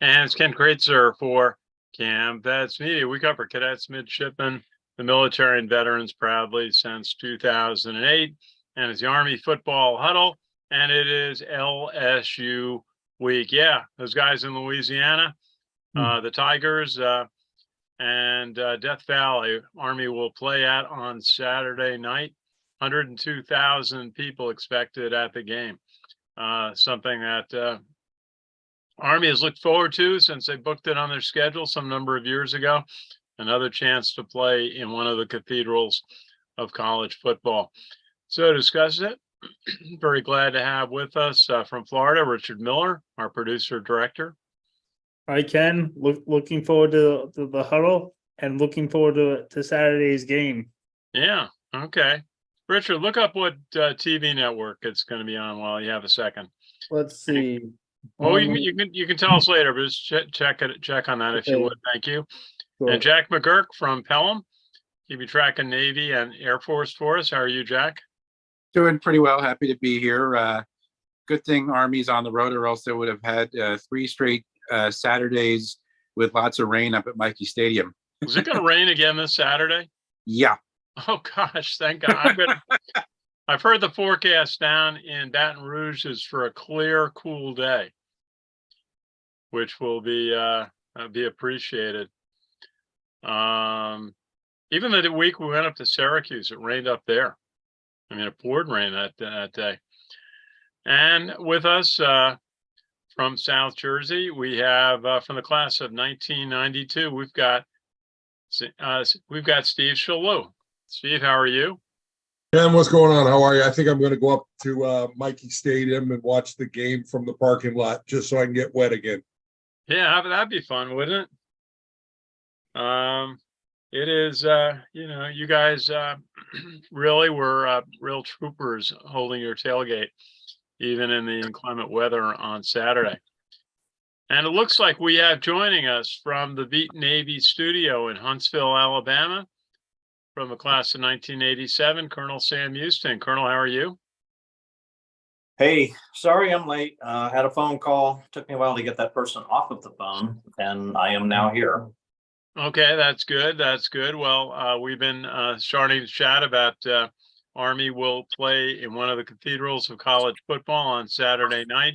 And it's Ken Kreitzer for Cam Vets Media. We cover cadets, midshipmen, the military, and veterans proudly since 2008. And it's the Army football huddle, and it is LSU week. Yeah, those guys in Louisiana, the Tigers and Death Valley, Army will play at on Saturday night. 102,000 people expected at the game. Something that Army has looked forward to since they booked it on their schedule some number of years ago. Another chance to play in one of the cathedrals of college football. So to discuss it, very glad to have with us from Florida, Richard Miller, our producer director. Hi, Ken. Looking forward to the huddle and looking forward to Saturday's game. Yeah. Okay. Richard, look up what TV network it's going to be on while you have a second. Let's see. Well, you can tell us later, but just check on that if you would. Thank you. Sure. And Jack McGurk from Pelham, he'll be tracking Navy and Air Force for us. How are you, Jack? Doing pretty well. Happy to be here. Good thing Army's on the road, or else they would have had 3 straight Saturdays with lots of rain up at Mikey Stadium. Is it going to rain again this Saturday? Yeah. Oh gosh, thank God. I've heard the forecast down in Baton Rouge is for a clear, cool day, which will be appreciated. Even the week we went up to Syracuse, it rained up there. I mean, it poured rain that day. And with us from South Jersey, we have from the class of 1992, we've got Steve Shalou. Steve, how are you? Ken, what's going on? How are you? I think I'm going to go up to Mikey Stadium and watch the game from the parking lot just so I can get wet again. Yeah, that'd be fun, wouldn't it? It is, you guys really were real troopers holding your tailgate, even in the inclement weather on Saturday. And it looks like we have joining us from the Beat Navy studio in Huntsville, Alabama, from the class of 1987, Colonel Sam Houston. Colonel, how are you? Hey, sorry I'm late. Had a phone call. Took me a while to get that person off of the phone, and I am now here. Okay, that's good. That's good. Well, we've been starting to chat about Army will play in one of the cathedrals of college football on Saturday night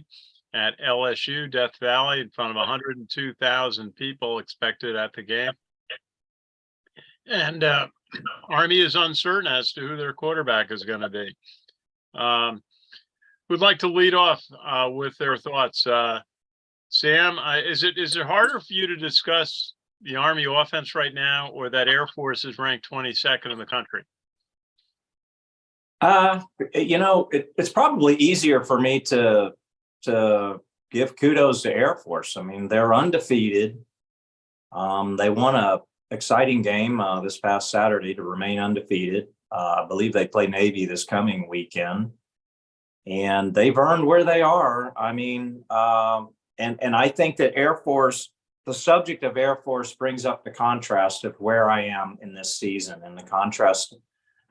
at LSU, Death Valley, in front of 102,000 people expected at the game. And Army is uncertain as to who their quarterback is going to be. Who'd like to lead off with their thoughts? Sam, is it harder for you to discuss the Army offense right now, or that Air Force is ranked 22nd in the country? It's probably easier for me to give kudos to Air Force. I mean, they're undefeated. They won a exciting game this past Saturday to remain undefeated. I believe they play Navy this coming weekend, and they've earned where they are. I mean, and I think that Air Force, the subject of Air Force, brings up the contrast of where I am in this season. And the contrast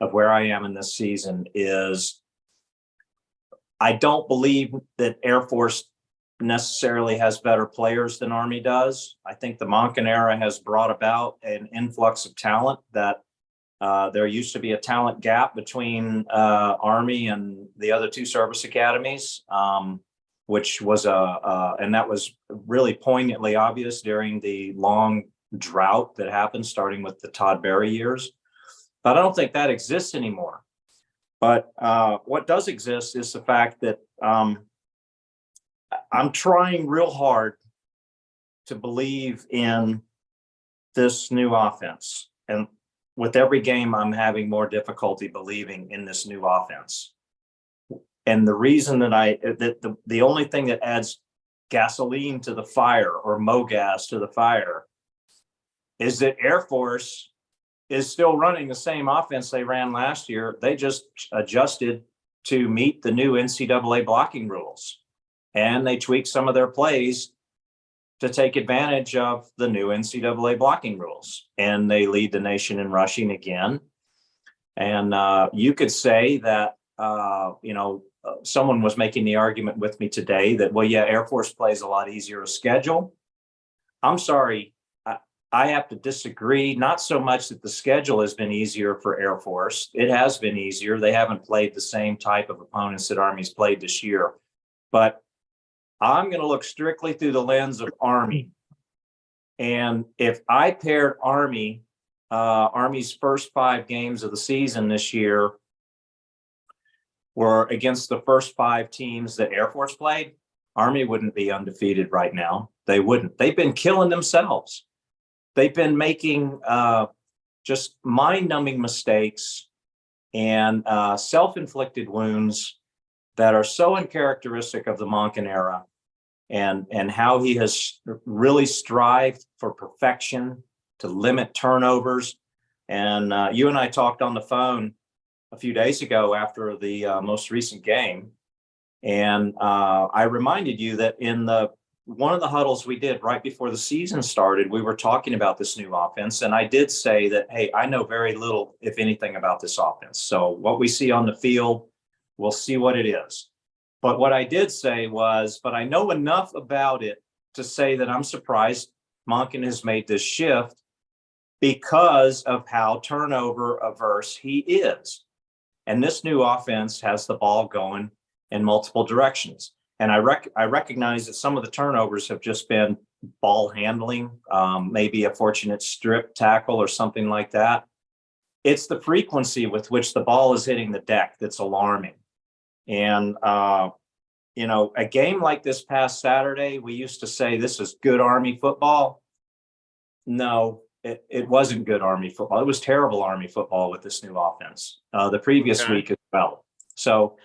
of where I am in this season is I don't believe that Air Force necessarily has better players than Army does. I think the Monken era has brought about an influx of talent that there used to be a talent gap between Army and the other 2 service academies, which was and that was really poignantly obvious during the long drought that happened starting with the Todd Berry years. But I don't think that exists anymore. But what does exist is the fact that I'm trying real hard to believe in this new offense. And with every game, I'm having more difficulty believing in this new offense. And the reason that the only thing that adds gasoline to the fire, or MoGas to the fire, is that Air Force is still running the same offense they ran last year. They just adjusted to meet the new NCAA blocking rules, and they tweaked some of their plays to take advantage of the new NCAA blocking rules, and they lead the nation in rushing again. And you could say that, someone was making the argument with me today that, well, yeah, Air Force plays a lot easier to schedule. I'm sorry, I have to disagree. Not so much that the schedule has been easier for Air Force. It has been easier. They haven't played the same type of opponents that Army's played this year. But I'm going to look strictly through the lens of Army. And if I paired Army's first 5 games of the season this year were against the first 5 teams that Air Force played, Army wouldn't be undefeated right now. They wouldn't. They've been killing themselves. They've been making just mind-numbing mistakes and self-inflicted wounds that are so uncharacteristic of the Monken era, and how he has really strived for perfection to limit turnovers. And you and I talked on the phone a few days ago after the most recent game, and I reminded you that in one of the huddles we did right before the season started, we were talking about this new offense. And I did say that, hey, I know very little, if anything, about this offense. So what we see on the field, we'll see what it is. But what I did say was, but I know enough about it to say that I'm surprised Monken has made this shift because of how turnover averse he is. And this new offense has the ball going in multiple directions. And I recognize that some of the turnovers have just been ball handling, maybe a fortunate strip tackle or something like that. It's the frequency with which the ball is hitting the deck that's alarming. And, a game like this past Saturday, we used to say this is good Army football. No, it wasn't good Army football. It was terrible Army football with this new offense the previous week as well. So,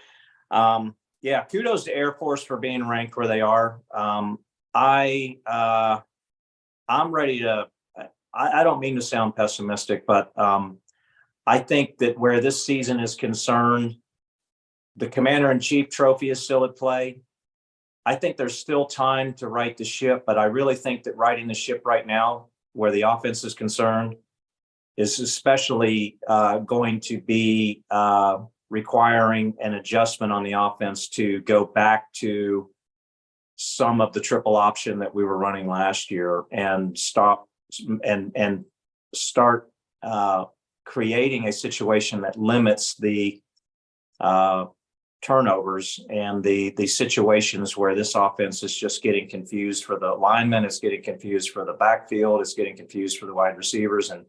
yeah, kudos to Air Force for being ranked where they are. I'm ready to, I don't mean to sound pessimistic, but I think that where this season is concerned, the Commander-in-Chief trophy is still at play. I think there's still time to right the ship, but I really think that righting the ship right now, where the offense is concerned, is especially going to be requiring an adjustment on the offense to go back to some of the triple option that we were running last year and start creating a situation that limits the turnovers and the situations where this offense is just getting confused for the linemen, it's getting confused for the backfield, it's getting confused for the wide receivers. And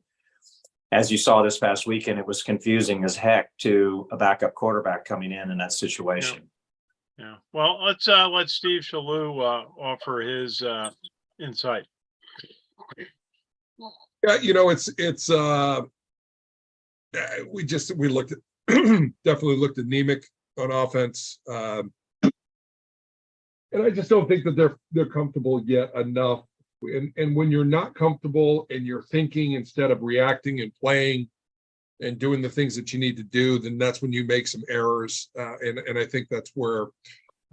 as you saw this past weekend, it was confusing as heck to a backup quarterback coming in that situation. Yeah. Well, let's let Steve Shalou offer his insight. Yeah, we looked at definitely looked at Nemec on offense, and I just don't think that they're comfortable yet enough. And when you're not comfortable and you're thinking instead of reacting and playing and doing the things that you need to do, then that's when you make some errors. And I think that's where,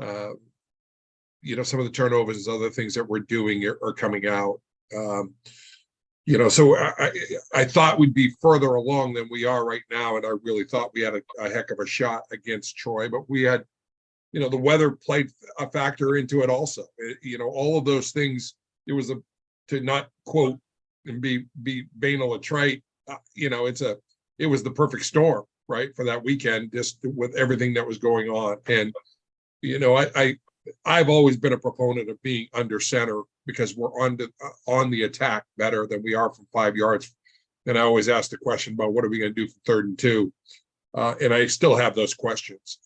some of the turnovers and other things that we're doing are coming out. So I thought we'd be further along than we are right now. And I really thought we had a heck of a shot against Troy, but we had, the weather played a factor into it also. All of those things. It was to not quote and be banal or trite. It was the perfect storm, right, for that weekend, just with everything that was going on. And I've always been a proponent of being under center because we're on the attack better than we are from 5 yards. And I always ask the question about what are we going to do for 3rd and 2, and I still have those questions.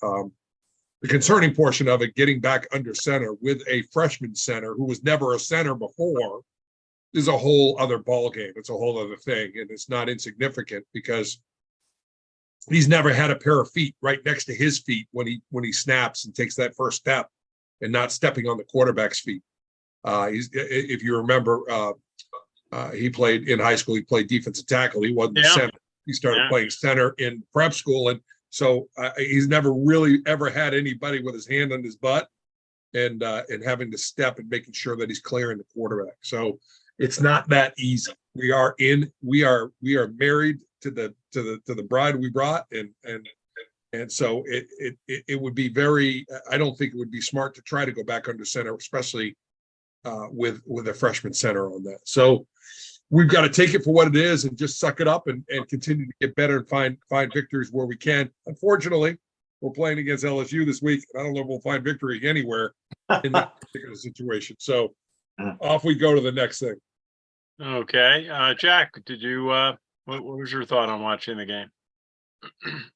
The concerning portion of it, getting back under center with a freshman center who was never a center before, is a whole other ball game. It's a whole other thing, and it's not insignificant because he's never had a pair of feet right next to his feet when he snaps and takes that first step, and not stepping on the quarterback's feet. If you remember, he played in high school. He played defensive tackle. He wasn't the center. He started playing center in prep school, and so he's never really ever had anybody with his hand on his butt and having to step and making sure that he's clearing the quarterback. So it's not that easy. We are married to the bride we brought, and so it would be very. I don't think it would be smart to try to go back under center, especially with a freshman center on that. So we've got to take it for what it is and just suck it up and continue to get better and find victories where we can. Unfortunately, we're playing against LSU this week, and I don't know if we'll find victory anywhere in that particular situation. So off we go to the next thing. Okay, Jack, did you, what was your thought on watching the game?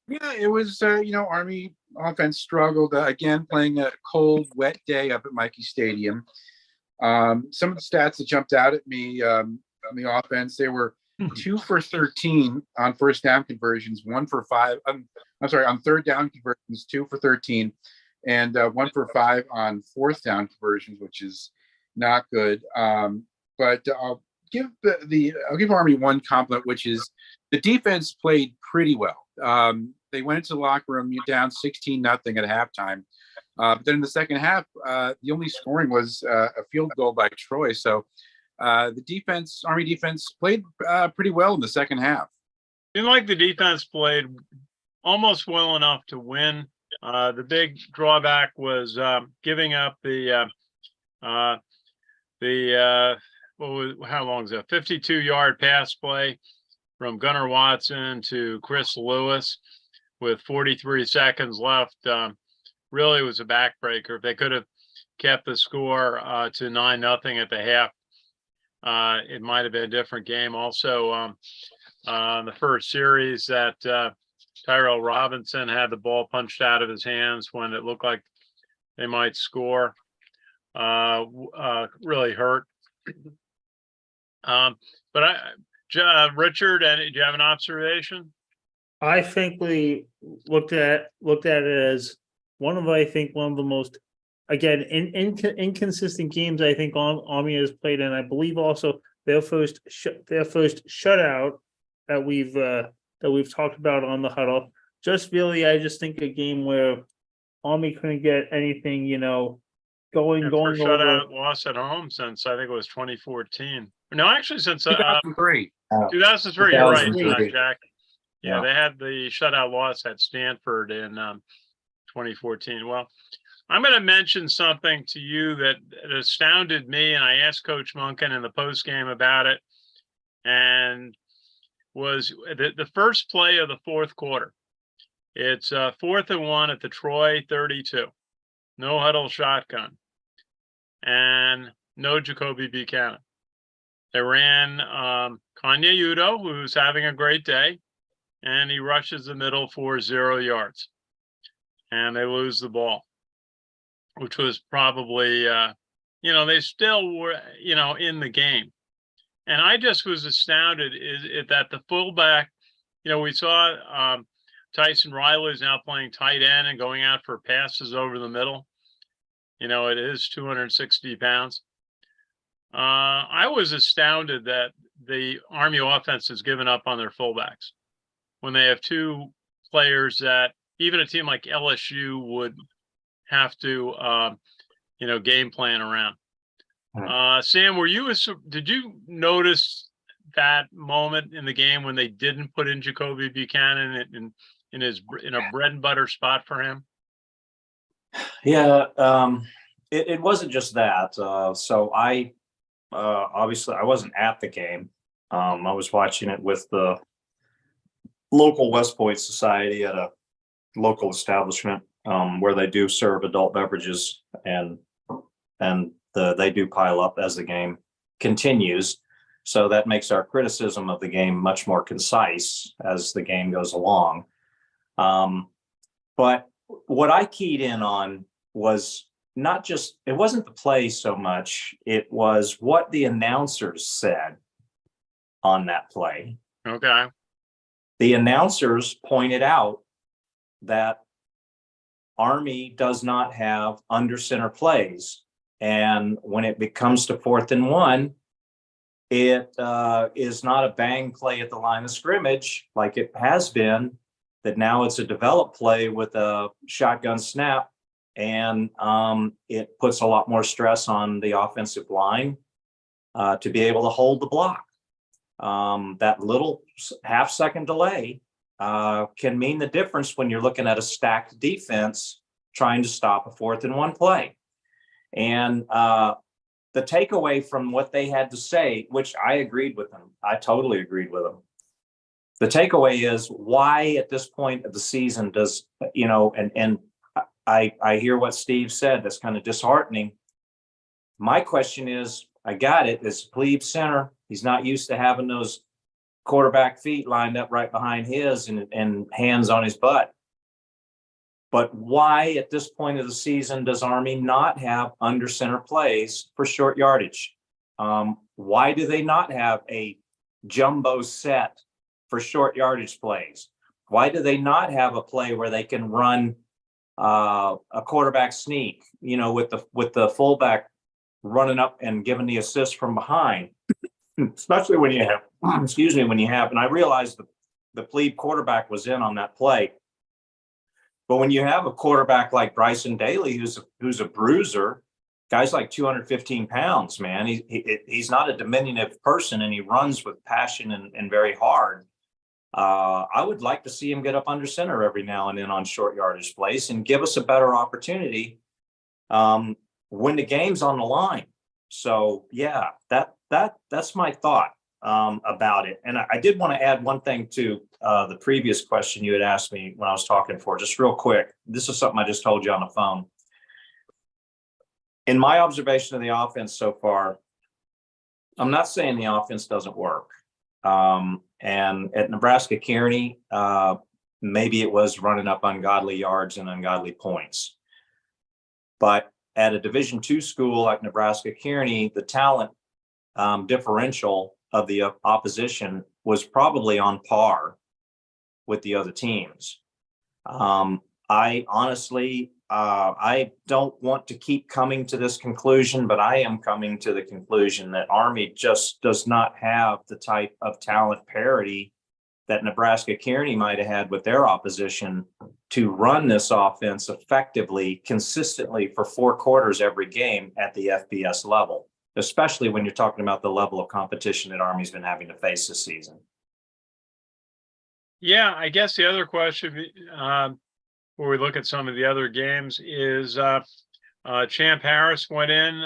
Yeah, it was, Army offense struggled again, playing a cold, wet day up at Mikey Stadium. Some of the stats that jumped out at me on the offense, they were 2 for 13 on first down conversions, 1 for 5. On third down conversions, 2 for 13, and 1 for 5 on fourth down conversions, which is not good. But I'll give Army one compliment, which is the defense played pretty well. They went into the locker room down 16-0 at halftime. But then in the second half, the only scoring was a field goal by Troy. So the Army defense played pretty well in the second half. Seemed like the defense played almost well enough to win. The big drawback was giving up how long is that? 52-yard pass play from Gunnar Watson to Chris Lewis with 43 seconds left. Really was a backbreaker. If they could have kept the score to 9-0 at the half, it might have been a different game. Also, the first series that Tyrell Robinson had the ball punched out of his hands when it looked like they might score. Really hurt. Richard, do you have an observation? I think we looked at it as one of the most, again, inconsistent games I think Army has played, and I believe also their first shutout that we've talked about on the huddle. I just think a game where Army couldn't get anything, going Shutout loss at home since I think it was 2014. No, actually since 2003. 2003. You're right, 2003. Jack. Yeah, Yeah. they had the shutout loss at Stanford in 2014. Well, I'm going to mention something to you that astounded me, and I asked Coach Munkin in the post game about it, and was the first play of the fourth quarter. It's 4th and 1 at the Troy 32. No huddle shotgun, and no Jacoby Buchanan. They ran Kanye Udo, who's having a great day, and he rushes the middle for 0 yards, and they lose the ball, which was probably, they still were, in the game. And I just was astounded that the fullback, we saw Tyson Riley is now playing tight end and going out for passes over the middle. It is 260 pounds. I was astounded that the Army offense has given up on their fullbacks when they have 2 players that even a team like LSU would have to, game plan around. Sam, did you notice that moment in the game when they didn't put in Jacoby Buchanan in a bread and butter spot for him? Yeah, it wasn't just that. So I obviously I wasn't at the game. I was watching it with the local West Point Society at a local establishment where they do serve adult beverages, and they do pile up as the game continues. So that makes our criticism of the game much more concise as the game goes along. But what I keyed in on was it wasn't the play so much, it was what the announcers said on that play. Okay. The announcers pointed out that Army does not have under center plays. And when it comes to 4th and 1, it is not a bang play at the line of scrimmage like it has been, that now it's a developed play with a shotgun snap. And it puts a lot more stress on the offensive line to be able to hold the block. That little half-second delay can mean the difference when you're looking at a stacked defense trying to stop a 4th and 1 play. And the takeaway from what they had to say, which I agreed with them, I totally agreed with them. The takeaway is, why at this point of the season does, and I hear what Steve said, that's kind of disheartening. My question is, I got it, it's plebe center. He's not used to having those quarterback feet lined up right behind his and hands on his butt. But why at this point of the season does Army not have under center plays for short yardage? Why do they not have a jumbo set for short yardage plays? Why do they not have a play where they can run a quarterback sneak, with the fullback running up and giving the assist from behind, especially when you have, and I realized the plebe quarterback was in on that play. But when you have a quarterback like Bryson Daly, who's a bruiser, guy's like 215 pounds, man. He's not a diminutive person, and he runs with passion and very hard. I would like to see him get up under center every now and then on short yardage plays and give us a better opportunity when the game's on the line. So yeah, that's my thought about it. And I did want to add one thing to the previous question you had asked me when I was talking for, just real quick. This is something I just told you on the phone. In my observation of the offense so far, I'm not saying the offense doesn't work. And at Nebraska Kearney, maybe it was running up ungodly yards and ungodly points. But at a Division II school like Nebraska Kearney, the talent differential of the opposition was probably on par with the other teams. I honestly, I don't want to keep coming to this conclusion, but I am coming to the conclusion that Army just does not have the type of talent parity that Nebraska Kearney might have had with their opposition to run this offense effectively, consistently for 4 quarters every game at the FBS level, especially when you're talking about the level of competition that Army's been having to face this season. Yeah, I guess the other question, where we look at some of the other games, is Champ Harris went in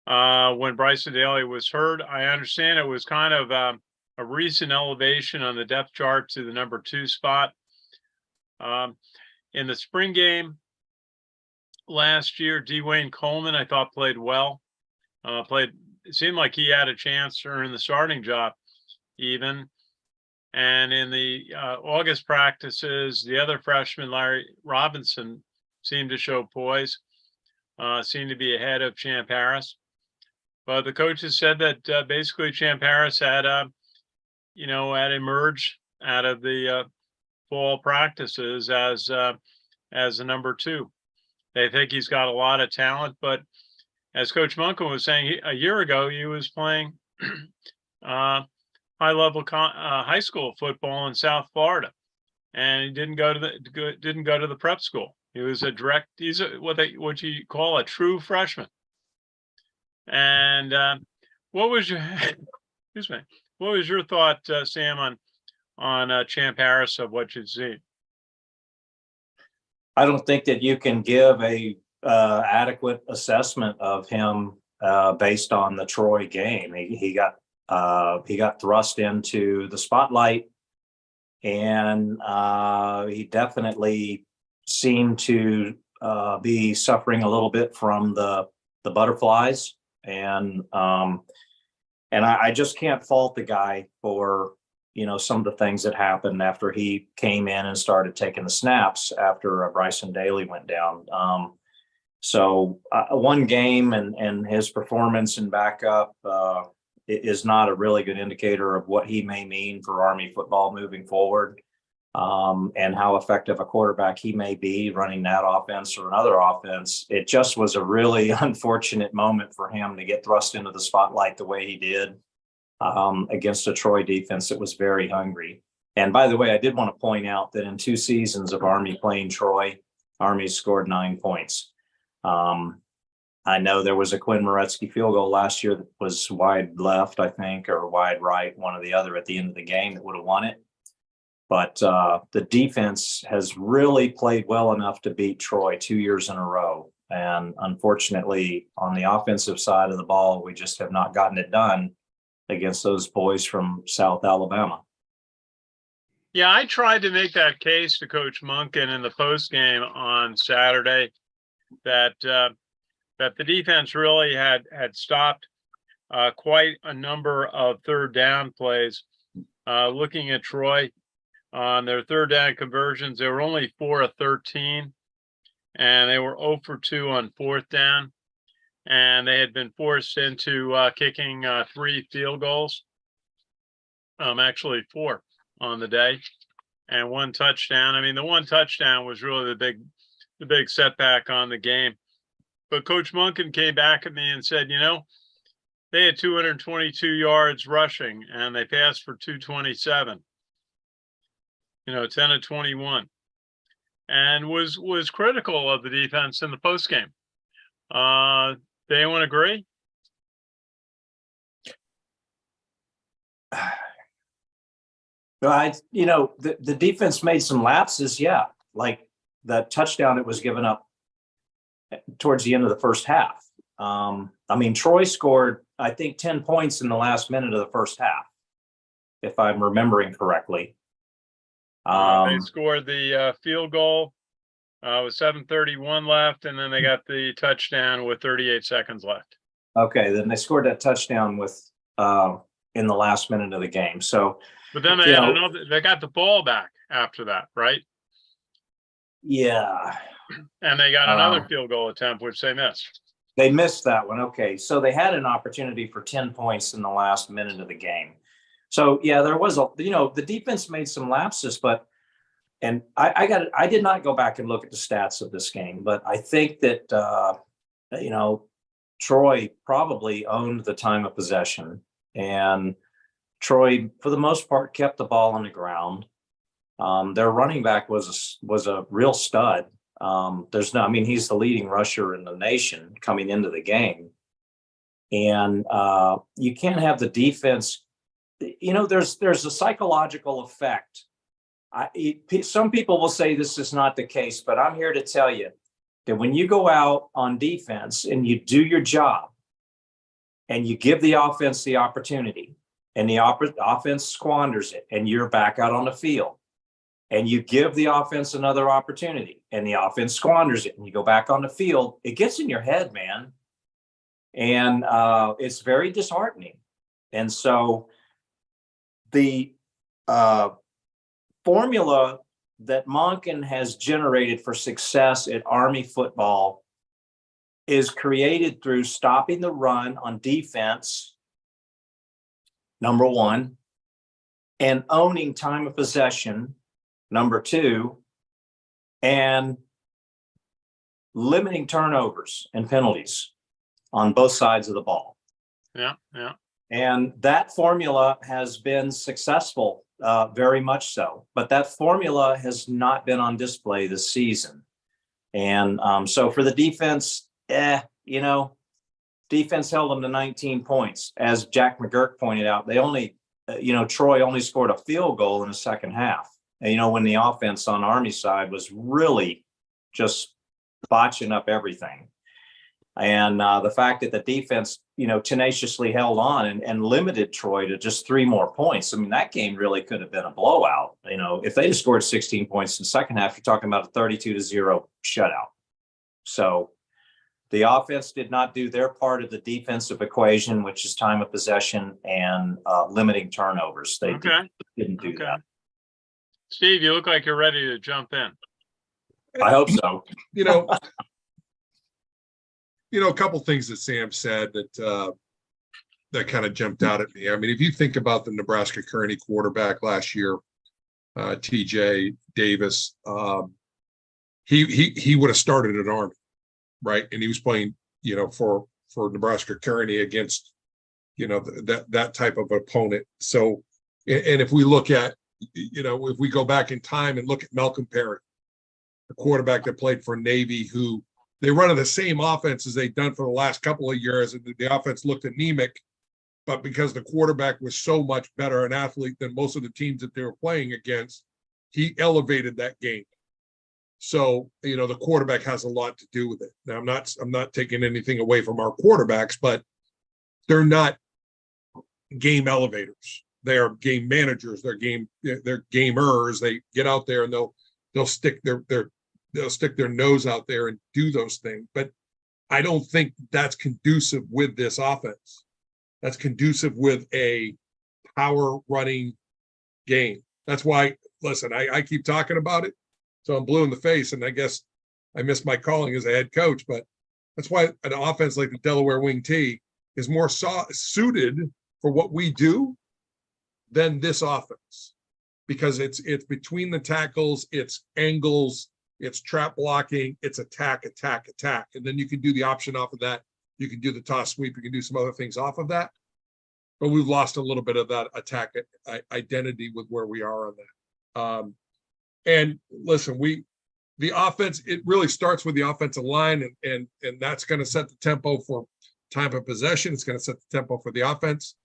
when Bryson Daly was hurt. I understand it was kind of a recent elevation on the depth chart to the number 2 spot. In the spring game last year, Dwayne Coleman, I thought, played well. It seemed like he had a chance to earn the starting job even. And in the August practices, the other freshman, Larry Robinson, seemed to show poise, seemed to be ahead of Champ Harris. But the coaches said that basically Champ Harris had emerged out of the fall practices as a number 2. They think he's got a lot of talent, but as Coach Munkin was saying, a year ago, he was playing high-level high school football in South Florida, and he didn't go to the prep school. He was what you call a true freshman. And what was your what was your thought, Sam, on Champ Harris, of what you've seen? I don't think that you can give a adequate assessment of him based on the Troy game. He got thrust into the spotlight, and he definitely seemed to be suffering a little bit from the butterflies, and I just can't fault the guy for some of the things that happened after he came in and started taking the snaps after Bryson Daly went down. So one game and his performance and backup is not a really good indicator of what he may mean for Army football moving forward, and how effective a quarterback he may be running that offense or another offense. It just was a really unfortunate moment for him to get thrust into the spotlight the way he did against a Troy defense that was very hungry. And by the way, I did want to point out that in 2 seasons of Army playing Troy, Army scored 9 points. I know there was a Quinn Moretzky field goal last year that was wide left, I think, or wide right, one or the other at the end of the game that would have won it. But the defense has really played well enough to beat Troy 2 years in a row. And unfortunately, on the offensive side of the ball, we just have not gotten it done against those boys from South Alabama. Yeah, I tried to make that case to Coach Monken in the post game on Saturday that that the defense really had stopped quite a number of third down plays. Looking at Troy on their third down conversions, they were only 4 of 13, and they were 0 for 2 on fourth down, and they had been forced into kicking 3 field goals, actually 4 on the day, and 1 touchdown. I mean, the 1 touchdown was really the big setback on the game. But Coach Monken came back at me and said, they had 222 yards rushing and they passed for 227. 10 of 21, and was critical of the defense in the post game. They anyone agree? The defense made some lapses. Yeah. Like that touchdown that was given up towards the end of the first half. Troy scored, I think, 10 points in the last minute of the first half, if I'm remembering correctly. They scored the field goal with 7:31 left, and then they got the touchdown with 38 seconds left. Okay, then they scored that touchdown with in the last minute of the game. So, but then they had another. They got the ball back after that, right? Yeah, and they got another field goal attempt, which they missed. They missed that one. Okay, so they had an opportunity for 10 points in the last minute of the game. So yeah, there was the defense made some lapses, and I did not go back and look at the stats of this game, but I think that Troy probably owned the time of possession, and Troy, for the most part, kept the ball on the ground. Their running back was a real stud. He's the leading rusher in the nation coming into the game, and you can't have the defense. There's a psychological effect. Some people will say this is not the case, but I'm here to tell you that when you go out on defense and you do your job and you give the offense the opportunity and the offense squanders it and you're back out on the field, and you give the offense another opportunity and the offense squanders it and you go back on the field, it gets in your head, man. And it's very disheartening. And so the formula that Monken has generated for success at Army football is created through stopping the run on defense, number one, and owning time of possession, number two, and limiting turnovers and penalties on both sides of the ball. Yeah. And that formula has been successful, very much so. But that formula has not been on display this season. And so for the defense, defense held them to 19 points. As Jack McGurk pointed out, they only, Troy only scored a field goal in the second half. And, when the offense on Army side was really just botching up everything. And the fact that the defense, tenaciously held on and limited Troy to just 3 more points. I mean, that game really could have been a blowout. If they just scored 16 points in the second half, you're talking about a 32-0 shutout. So the offense did not do their part of the defensive equation, which is time of possession and limiting turnovers. They didn't do that. Steve, you look like you're ready to jump in. I hope so. A couple things that Sam said that kind of jumped out at me. I mean, if you think about the Nebraska Kearney quarterback last year, TJ Davis, he would have started at Army, right? And he was playing, for Nebraska Kearney against, that type of opponent. So, and if we look at, if we go back in time and look at Malcolm Perry, the quarterback that played for Navy, who they run the same offense as they've done for the last couple of years, and the offense looked anemic, but because the quarterback was so much better an athlete than most of the teams that they were playing against, he elevated that game. So, the quarterback has a lot to do with it. Now, I'm not taking anything away from our quarterbacks, but they're not game elevators. They are game managers. They're gamers. They get out there and they'll stick their nose out there and do those things. But I don't think that's conducive with this offense. That's conducive with a power running game. That's why, listen, I keep talking about it, so I'm blue in the face, and I guess I missed my calling as a head coach, but that's why an offense like the Delaware Wing T is more suited for what we do than this offense, because it's between the tackles, it's angles, it's trap blocking, it's attack, and then you can do the option off of that. You can do the toss sweep. You can do some other things off of that. But we've lost a little bit of that attack identity with where we are on that. And listen, the offense, it really starts with the offensive line, and that's going to set the tempo for time of possession. It's going to set the tempo for the offense,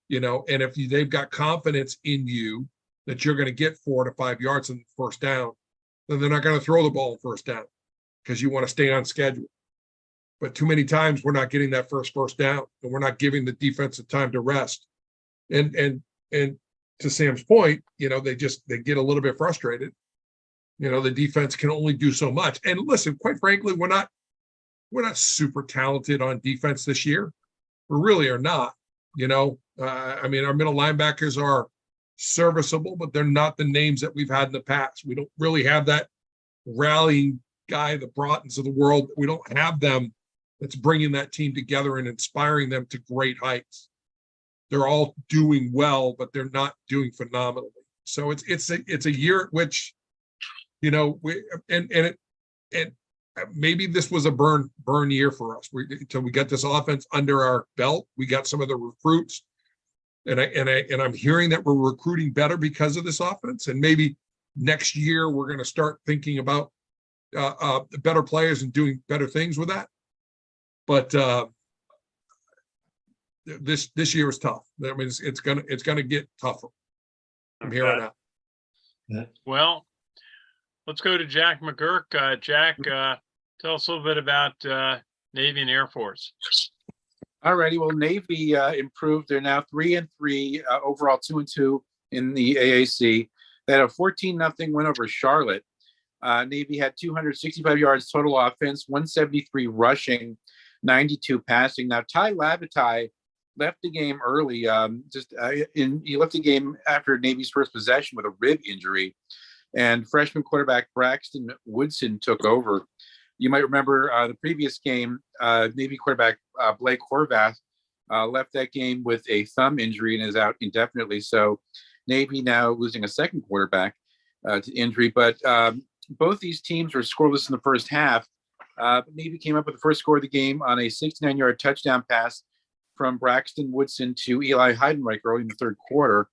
and if they've got confidence in you that you're going to get 4 to 5 yards in the first down, then they're not going to throw the ball in first down because you want to stay on schedule. But too many times we're not getting that first down, and we're not giving the defensive time to rest. And to Sam's point, they get a little bit frustrated. The defense can only do so much. And listen, quite frankly, we're not super talented on defense this year. We really are not. Our middle linebackers are serviceable, but they're not the names that we've had in the past. We don't really have that rallying guy, the Broughtons of the world. We don't have them that's bringing that team together and inspiring them to great heights. They're all doing well, but they're not doing phenomenally. So it's a year at which, maybe this was a burn year for us. Until we got this offense under our belt, we got some of the recruits, and I'm hearing that we're recruiting better because of this offense. And maybe next year we're going to start thinking about better players and doing better things with that. But this year is tough. I mean, it's gonna get tougher from here on out. Well, let's go to Jack McGurk. Jack, tell us a little bit about Navy and Air Force. Alrighty, well, Navy improved. They're now 3-3, overall 2-2 in the AAC. They had a 14-0 win over Charlotte. Navy had 265 yards total offense, 173 rushing, 92 passing. Now, Ty Labatai left the game early. He left the game after Navy's first possession with a rib injury, and freshman quarterback Braxton Woodson took over. You might remember the previous game, Navy quarterback Blake Horvath left that game with a thumb injury and is out indefinitely. So Navy now losing a second quarterback to injury. But both these teams were scoreless in the first half. Navy came up with the first score of the game on a 69-yard touchdown pass from Braxton Woodson to Eli Heidenreich early in the third quarter.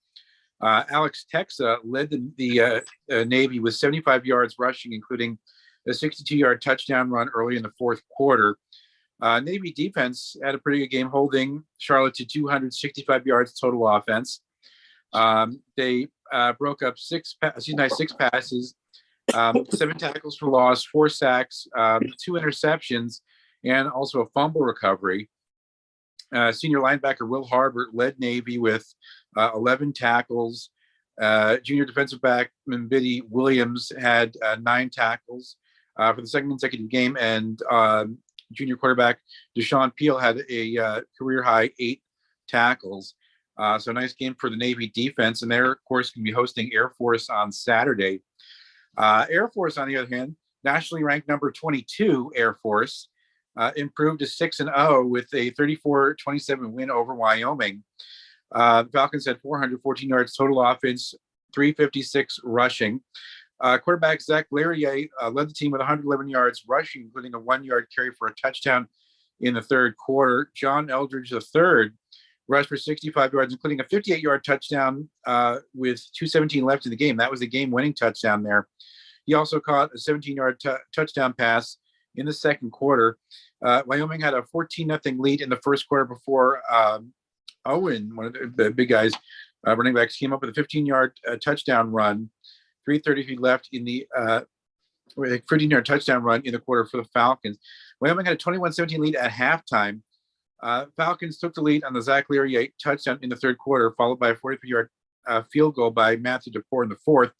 Alex Texa led the Navy with 75 yards rushing, including a 62-yard touchdown run early in the fourth quarter. Navy defense had a pretty good game, holding Charlotte to 265 yards total offense. They broke up six passes, 7 tackles for loss, 4 sacks, 2 interceptions, and also a fumble recovery. Senior linebacker Will Harbert led Navy with 11 tackles. Junior defensive back Mbidi Williams had 9 tackles for the second consecutive game, and junior quarterback Deshaun Peel had a career high 8 tackles. So nice game for the Navy defense, and they're of course going to be hosting Air Force on Saturday. Air Force, on the other hand, nationally ranked number 22 Air Force, improved to 6-0 with a 34-27 win over Wyoming. Falcons had 414 yards total offense, 356 rushing. Quarterback Zach Larrier led the team with 111 yards rushing, including a 1-yard carry for a touchdown in the third quarter. John Eldridge III rushed for 65 yards, including a 58-yard touchdown with 2:17 left in the game. That was the game-winning touchdown there. He also caught a 17-yard touchdown pass in the second quarter. Wyoming had a 14-0 lead in the first quarter before Owen, one of the big guys, running backs, came up with a 15-yard touchdown run. 3:33 left in the with a 15-yard touchdown run in the quarter for the Falcons. Wyoming had a 21-17 lead at halftime. Falcons took the lead on the Zach Leary touchdown in the third quarter, followed by a 43-yard field goal by Matthew DePore in the fourth.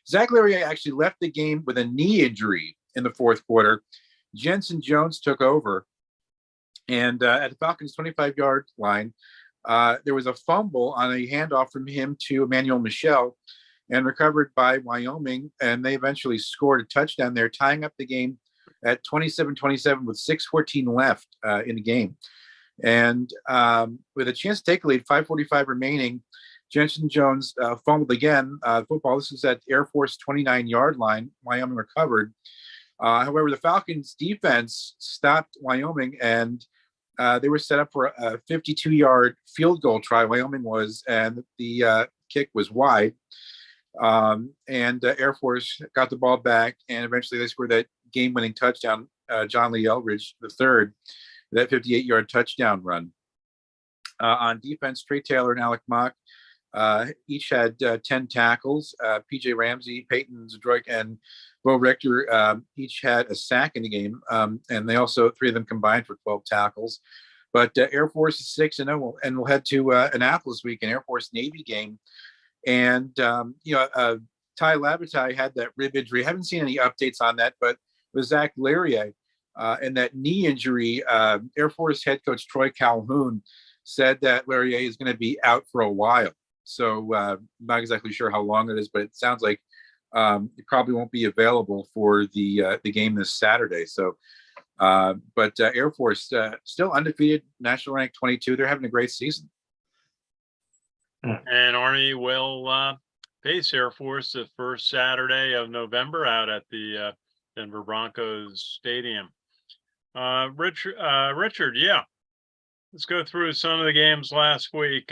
Zach Leary actually left the game with a knee injury in the fourth quarter. Jensen Jones took over. And at the Falcons' 25-yard line, there was a fumble on a handoff from him to Emmanuel Michel and recovered by Wyoming. And they eventually scored a touchdown there, tying up the game at 27-27 with 6:14 left in the game. And with a chance to take a lead, 5:45 remaining, Jensen Jones fumbled again. Football, this is at Air Force 29-yard line. Wyoming recovered. However, the Falcons defense stopped Wyoming, and they were set up for a 52-yard field goal try. Wyoming was, and the kick was wide. And Air Force got the ball back, and eventually they scored that game-winning touchdown. John Lee Eldridge III, that 58-yard touchdown run. On defense, Trey Taylor and Alec Mock each had 10 tackles. PJ Ramsey, Peyton Zdroik, and Bo Richter each had a sack in the game, and they also, three of them combined for 12 tackles. But Air Force is 6-0, and we'll head to Annapolis week, an Air Force Navy game. And Ty Labatai had that rib injury. I haven't seen any updates on that, but with Zach Leary and that knee injury, Air Force head coach Troy Calhoun said that Leary is going to be out for a while. So not exactly sure how long it is, but it sounds like it probably won't be available for the game this Saturday. So, but Air Force still undefeated, national rank 22. They're having a great season. And Army will face Air Force the first Saturday of November out at the Denver Broncos Stadium. Richard, yeah. Let's go through some of the games last week.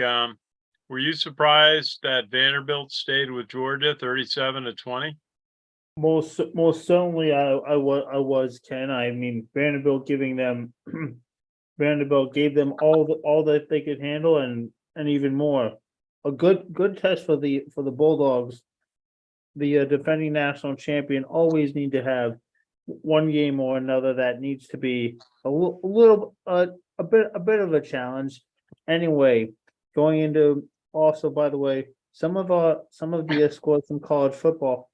Were you surprised that Vanderbilt stayed with Georgia 37-20? Most certainly, I was, Ken. I mean, Vanderbilt gave them all that they could handle and even more. A good test for the Bulldogs. The defending national champion always need to have one game or another that needs to be a bit of a challenge. Anyway, going into also, by the way, some of the scores from college football.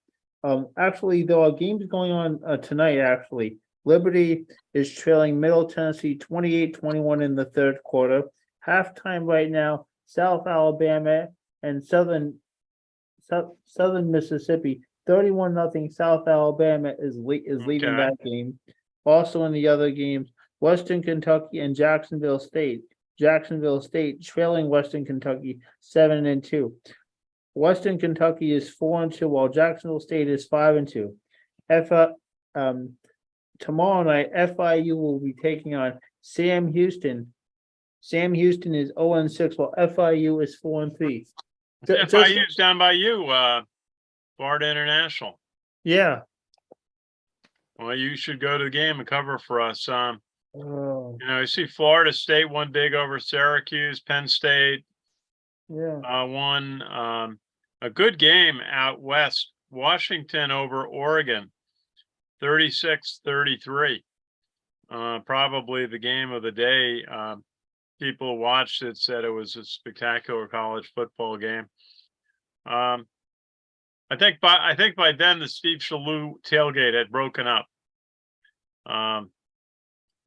Actually, there are games going on tonight. Actually, Liberty is trailing Middle Tennessee 28-21 in the third quarter. Halftime right now, South Alabama and Southern Mississippi 31-0. South Alabama is leading that game. Also in the other games, Western Kentucky and Jacksonville State. Jacksonville State trailing Western Kentucky 7-2. Western Kentucky is 4-2, while Jacksonville State is 5-2. Tomorrow night, FIU will be taking on Sam Houston. Sam Houston is 0-6, while FIU is 4-3. FIU's down by you, Florida International. Yeah. Well, you should go to the game and cover for us. Oh, I see Florida State won big over Syracuse. Penn State yeah. won a good game out west. Washington over Oregon, 36-33. Probably the game of the day. People who watched it said it was a spectacular college football game. I think by then the Steve Shalhoub tailgate had broken up.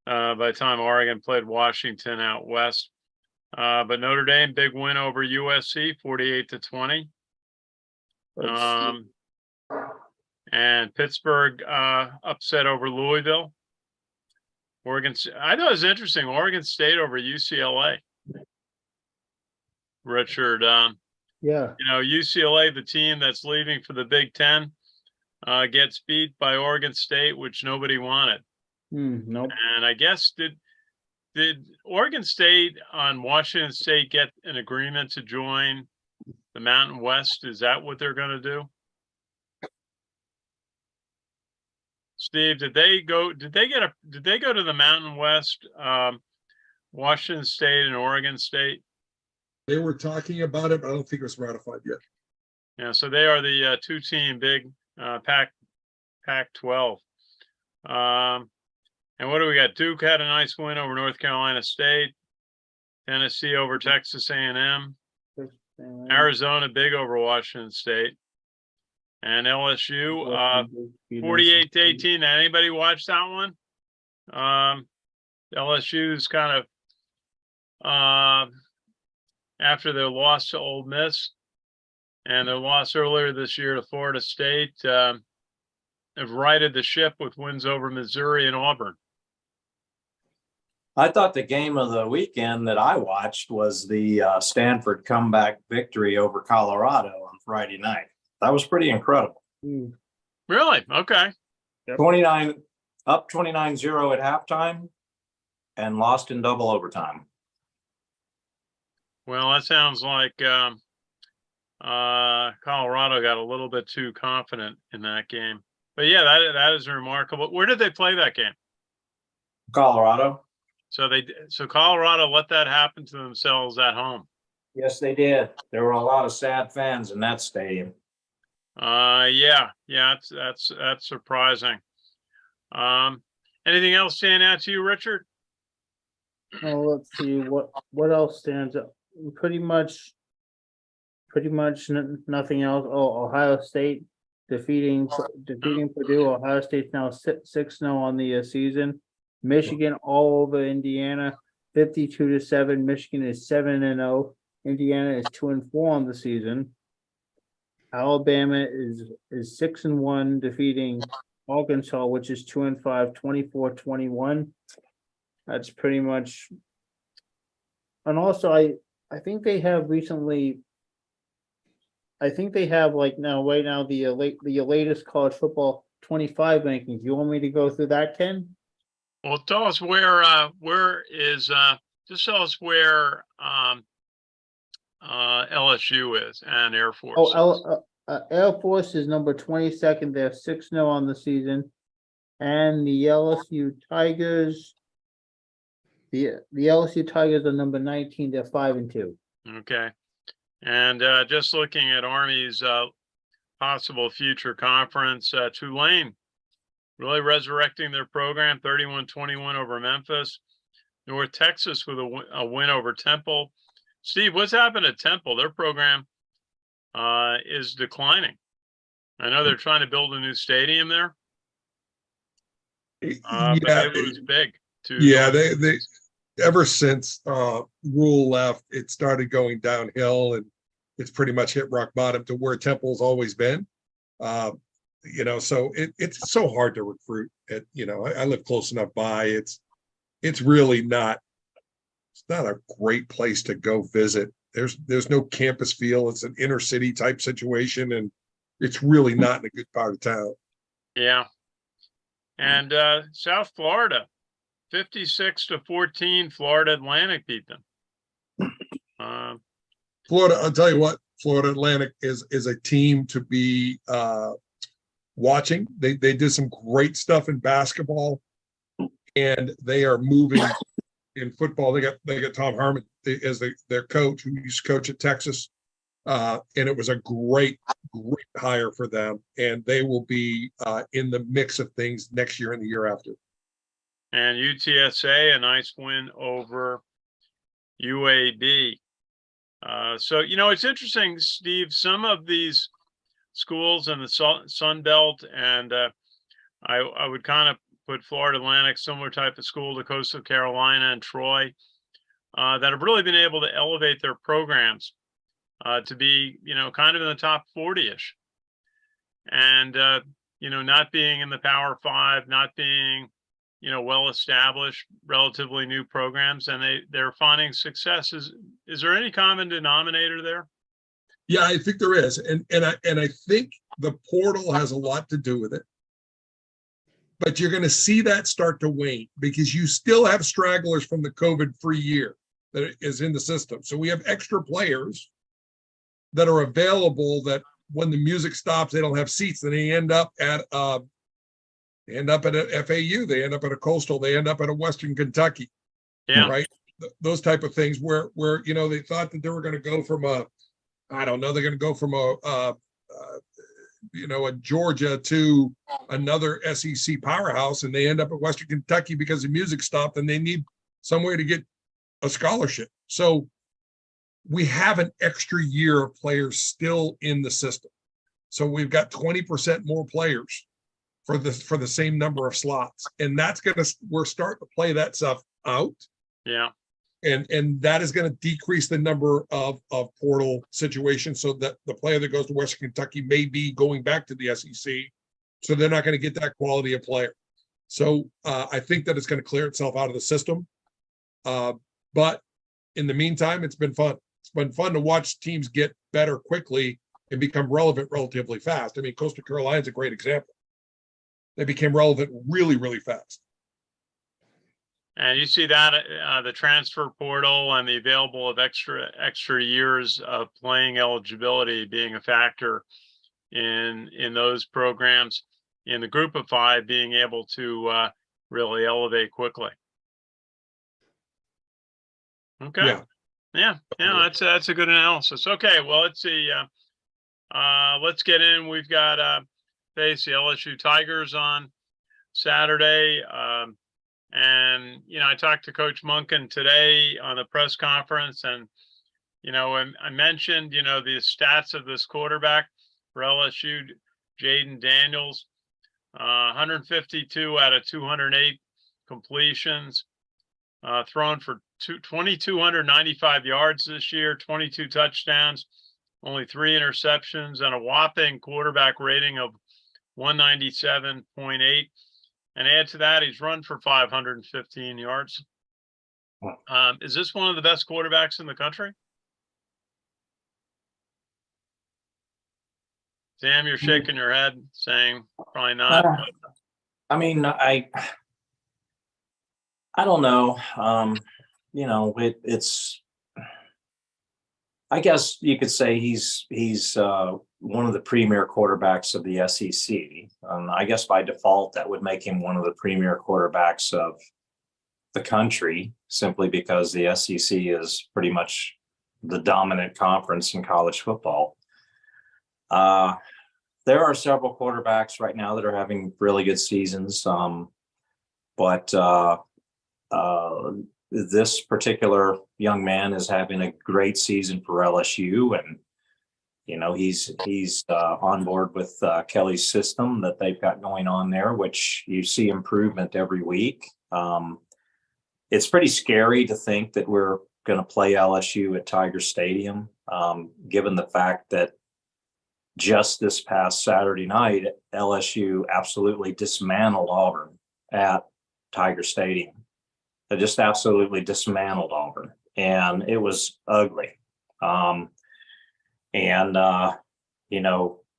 By the time Oregon played Washington out west. But Notre Dame, big win over USC, 48-20. And Pittsburgh upset over Louisville. I thought it was interesting. Oregon State over UCLA. Richard, Yeah. UCLA, the team that's leaving for the Big Ten, gets beat by Oregon State, which nobody wanted. Nope. And I guess did Oregon State on Washington State get an agreement to join the Mountain West? Is that what they're going to do? Steve, did they go to the Mountain West, Washington State and Oregon State? They were talking about it, but I don't think it was ratified yet. Yeah, so they are the two-team big Pac-12. And what do we got? Duke had a nice win over North Carolina State. Tennessee over Texas A&M. Arizona big over Washington State. And LSU 48-18. Anybody watch that one? LSU's kind of after their loss to Ole Miss and their loss earlier this year to Florida State, have righted the ship with wins over Missouri and Auburn. I thought the game of the weekend that I watched was the Stanford comeback victory over Colorado on Friday night. That was pretty incredible. Really? Okay. 29 up 29-0 at halftime and lost in double overtime. Well, that sounds like Colorado got a little bit too confident in that game. But yeah, that is remarkable. Where did they play that game? Colorado. So Colorado let that happen to themselves at home. Yes, they did. There were a lot of sad fans in that stadium. Yeah, that's surprising. Anything else stand out to you, Richard? Oh, let's see what else stands out. Pretty much nothing else. Oh, Ohio State defeating Purdue. Ohio State's now 6-0 on the season. Michigan all over Indiana, 52-7. Michigan is 7-0. Indiana is 2-4 on the season. Alabama is 6-1, defeating Arkansas, which is 2-5, 24-21. That's pretty much. And also, I think they have recently. I think they have right now the latest college football 25 rankings. You want me to go through that, Ken? Well, tell us where is just tell us where LSU is and Air Force. Oh, Air Force is number 22nd. They're 6-0 on the season, and the LSU Tigers. The LSU Tigers are number 19. They're 5-2. Okay, and just looking at Army's possible future conference, Tulane really resurrecting their program, 31-21 over Memphis. North Texas with a win over Temple. Steve, what's happened at Temple? Their program is declining. I know they're trying to build a new stadium there. But they lose big. They ever since Rule left, it started going downhill, and it's pretty much hit rock bottom to where Temple's always been. So it's so hard to recruit. I live close enough by. It's really not. It's not a great place to go visit. There's no campus feel. It's an inner city type situation, and it's really not in a good part of town. Yeah. And South Florida, 56-14, Florida Atlantic beat them. Florida, I'll tell you what, Florida Atlantic is a team to be watching. They did some great stuff in basketball, and they are moving in football. They got Tom Harmon as their coach, who used to coach at Texas, and it was a great hire for them. And they will be in the mix of things next year and the year after. And UTSA, a nice win over UAB. So it's interesting, Steve. Some of these schools in the Sun Belt, and I would kind of put Florida Atlantic, similar type of school to Coastal Carolina and Troy, that have really been able to elevate their programs to be, kind of in the top 40-ish. And, not being in the Power Five, not being, well-established, relatively new programs, and they're finding success. Is there any common denominator there? Yeah, I think there is. And I think the portal has a lot to do with it. But you're going to see that start to wane because you still have stragglers from the COVID-free year that is in the system. So we have extra players that are available that when the music stops, they don't have seats. Then they end up at a FAU, they end up at a Coastal, they end up at a Western Kentucky. Yeah. Right. Those type of things where they thought that they were going to go from they're going to go from a a Georgia to another SEC powerhouse, and they end up at Western Kentucky because the music stopped and they need somewhere to get a scholarship. So we have an extra year of players still in the system. So we've got 20% more players for the same number of slots. And we're starting to play that stuff out. Yeah. And that is going to decrease the number of portal situations, so that the player that goes to Western Kentucky may be going back to the SEC. So they're not going to get that quality of player. So I think that it's going to clear itself out of the system. But in the meantime, it's been fun. It's been fun to watch teams get better quickly and become relevant relatively fast. I mean, Coastal Carolina is a great example. They became relevant really, really fast. And you see that the transfer portal and the available of extra years of playing eligibility being a factor in those programs, in the group of five being able to really elevate quickly. Okay. Yeah. That's a good analysis. Okay. Well, let's see. Let's get in. We've got face the LSU Tigers on Saturday. And, I talked to Coach Munkin today on the press conference, and, I mentioned, the stats of this quarterback for LSU, Jaden Daniels, 152 out of 208 completions, thrown for 2,295 yards this year, 22 touchdowns, only 3 interceptions, and a whopping quarterback rating of 197.8. And add to that, he's run for 515 yards. Is this one of the best quarterbacks in the country? Sam, you're shaking your head, saying probably not. I mean, I don't know. It's. I guess you could say he's one of the premier quarterbacks of the SEC. I guess by default, that would make him one of the premier quarterbacks of the country, simply because the SEC is pretty much the dominant conference in college football. There are several quarterbacks right now that are having really good seasons, but this particular young man is having a great season for LSU, and he's on board with Kelly's system that they've got going on there, which you see improvement every week. It's pretty scary to think that we're going to play LSU at Tiger Stadium, given the fact that just this past Saturday night, LSU absolutely dismantled Auburn at Tiger Stadium. They just absolutely dismantled Auburn, and it was ugly.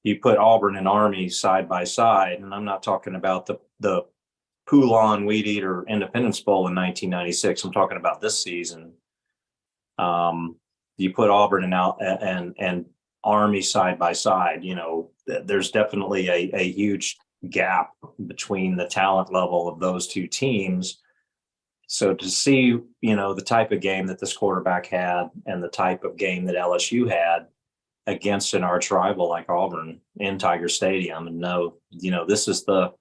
You put Auburn and Army side by side, and I'm not talking about the Poulon Weed Eater Independence Bowl in 1996. I'm talking about this season. You put Auburn and Army side by side. There's definitely a huge gap between the talent level of those two teams. So to see, the type of game that this quarterback had and the type of game that LSU had against an arch rival like Auburn in Tiger Stadium, and this is the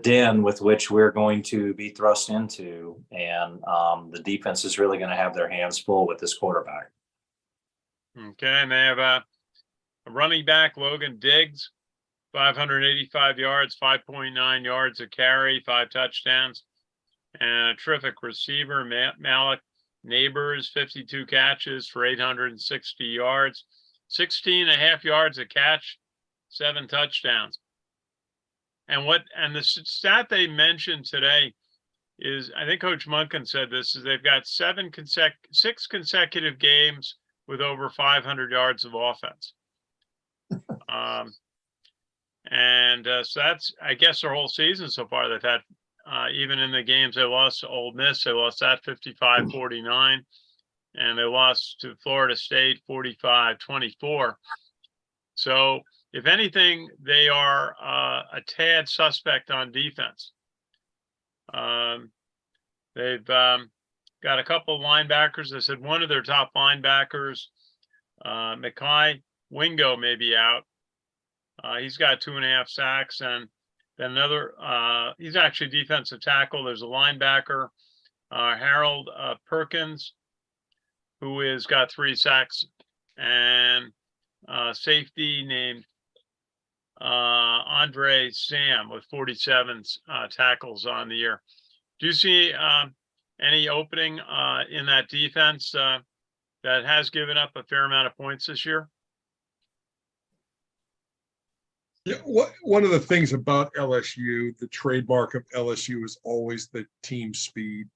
den with which we're going to be thrust into. And the defense is really going to have their hands full with this quarterback. Okay. And they have a running back, Logan Diggs, 585 yards, 5.9 yards a carry, 5 touchdowns. And a terrific receiver, Malik Neighbors, 52 catches for 860 yards, 16 and a half yards a catch, 7 touchdowns. And the stat they mentioned today is, I think Coach Munkin said this, is they've got 6 consecutive games with over 500 yards of offense. So that's, I guess, their whole season so far. They've had, even in the games they lost to Ole Miss, they lost that 55-49, and they lost to Florida State 45-24. So if anything, they are a tad suspect on defense. They've got a couple of linebackers. They said one of their top linebackers, Mekhi Wingo, may be out. He's got 2.5 sacks, and then another, he's actually defensive tackle. There's a linebacker, Harold Perkins, who has got 3 sacks, and safety named Andre Sam with 47 tackles on the year. Do you see any opening in that defense that has given up a fair amount of points this year? Yeah, one of the things about LSU, the trademark of LSU is always the team speed.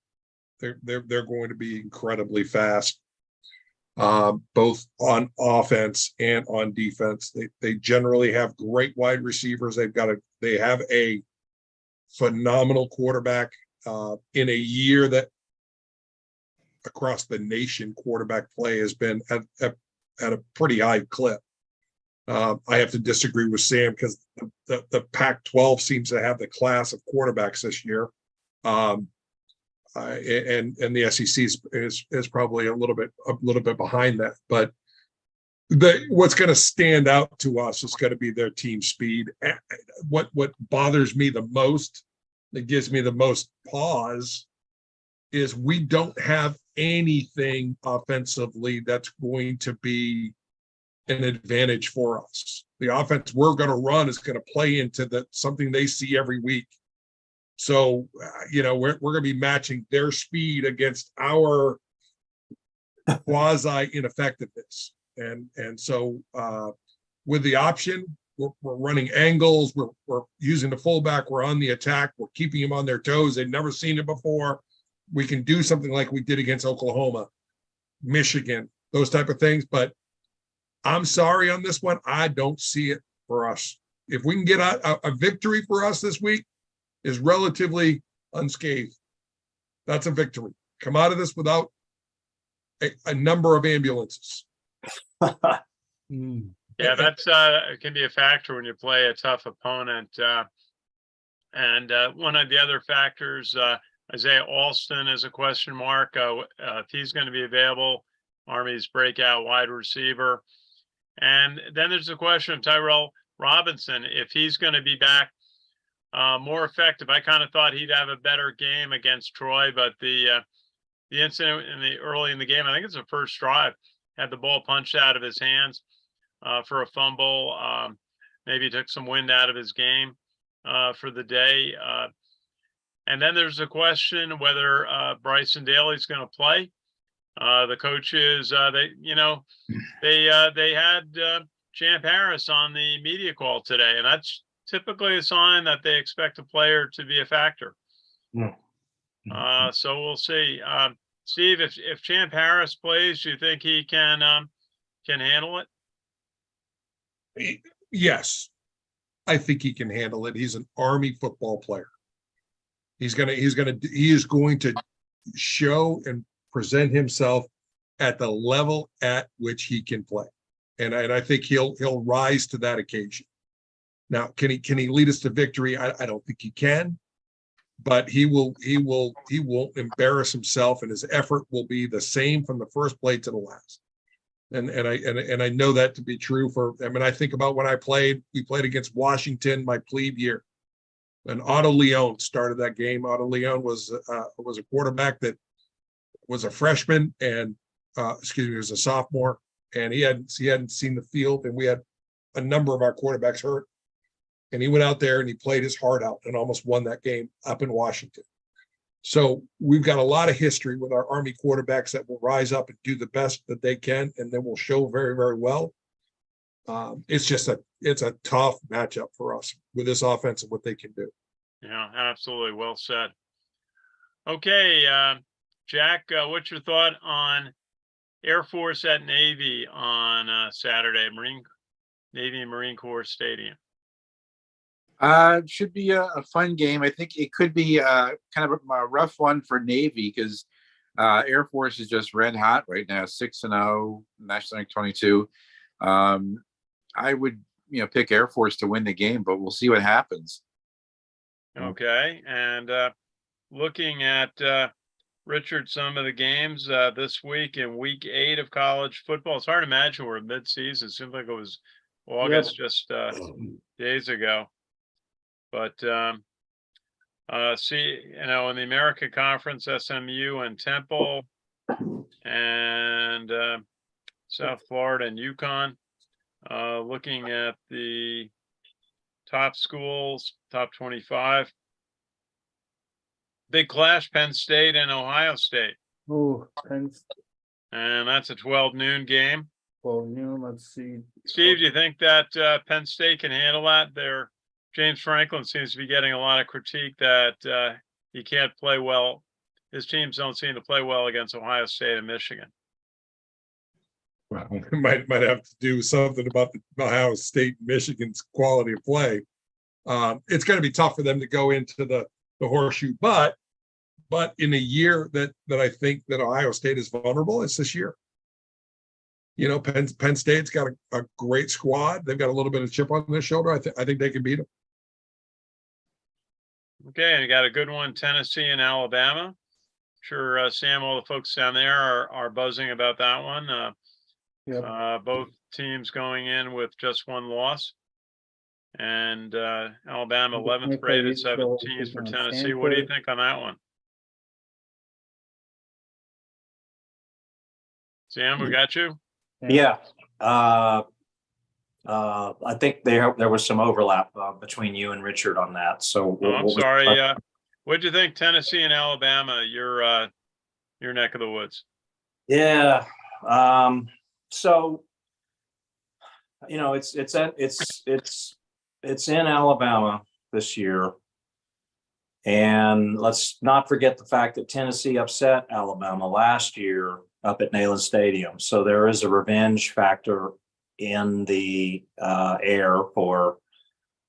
They're going to be incredibly fast, both on offense and on defense. They generally have great wide receivers. They have a phenomenal quarterback in a year that across the nation quarterback play has been at a pretty high clip. I have to disagree with Sam because the Pac-12 seems to have the class of quarterbacks this year. And the SEC is probably a little bit behind that. But what's going to stand out to us is going to be their team speed. What bothers me the most, that gives me the most pause, is we don't have anything offensively that's going to be an advantage for us. The offense we're going to run is going to play into something they see every week. So, we're going to be matching their speed against our quasi ineffectiveness. And so with the option, we're running angles. We're using the fullback. We're on the attack. We're keeping them on their toes. They've never seen it before. We can do something like we did against Oklahoma, Michigan, those type of things. But I'm sorry on this one. I don't see it for us. If we can get a victory for us this week, is relatively unscathed. That's a victory. Come out of this without a number of ambulances. Yeah, that's can be a factor when you play a tough opponent. And one of the other factors, Isaiah Alston is a question mark. If he's going to be available, Army's breakout wide receiver. And then there's the question of Tyrell Robinson, if he's going to be back more effective. I kind of thought he'd have a better game against Troy, but the incident early in the game, I think it's the first drive, had the ball punched out of his hands for a fumble. Maybe took some wind out of his game for the day. And then there's a question whether Bryson Daly's going to play. The coaches, they had Champ Harris on the media call today, and that's typically a sign that they expect a player to be a factor. So we'll see. Steve, if Champ Harris plays, do you think he can handle it? Yes, I think he can handle it. He's an Army football player. He is going to show and present himself at the level at which he can play, and I think he'll rise to that occasion. Now, can he lead us to victory? I don't think he can, but he won't embarrass himself, and his effort will be the same from the first play to the last. And I know that to be true I think about when we played against Washington my plebe year, and Otto Leon started that game. Otto Leon was a quarterback that was a freshman and he was a sophomore, and he hadn't seen the field, and we had a number of our quarterbacks hurt. And he went out there and he played his heart out and almost won that game up in Washington. So we've got a lot of history with our Army quarterbacks that will rise up and do the best that they can, and then will show very, very well. It's a tough matchup for us with this offense and what they can do. Yeah, absolutely. Well said. Okay, Jack, what's your thought on Air Force at Navy on Saturday, Navy and Marine Corps Stadium? Should be a fun game. I think it could be kind of a rough one for Navy because Air Force is just red hot right now, 6-0, National Rank 22. I would, pick Air Force to win the game, but we'll see what happens. Okay, and looking at Richard, some of the games this week in week 8 of college football. It's hard to imagine we're mid-season. It seems like it was August, just days ago. But see, in the American Conference, SMU and Temple and South Florida and UConn. Looking at the top schools, top 25. Big clash, Penn State and Ohio State. Oh, Penn. And that's a 12 noon game. Well, let's see. Steve, do you think that Penn State can handle that? James Franklin seems to be getting a lot of critique that he can't play well. His teams don't seem to play well against Ohio State and Michigan. Well, it might have to do something about the Ohio State, Michigan's quality of play. It's going to be tough for them to go into the horseshoe, but in a year that I think that Ohio State is vulnerable, it's this year. Penn State's got a great squad. They've got a little bit of chip on their shoulder. I think they can beat them. Okay, and you got a good one, Tennessee and Alabama. Sure, Sam, all the folks down there are buzzing about that one. Both teams going in with just one loss. And Alabama 11th rated, 17th for Tennessee. What do you think on that one? Sam, we got you? Yeah. I think there was some overlap between you and Richard on that. So I'm sorry. What do you think, Tennessee and Alabama, your neck of the woods? Yeah. So it's in Alabama this year. And let's not forget the fact that Tennessee upset Alabama last year up at Neyland Stadium. So there is a revenge factor in the air for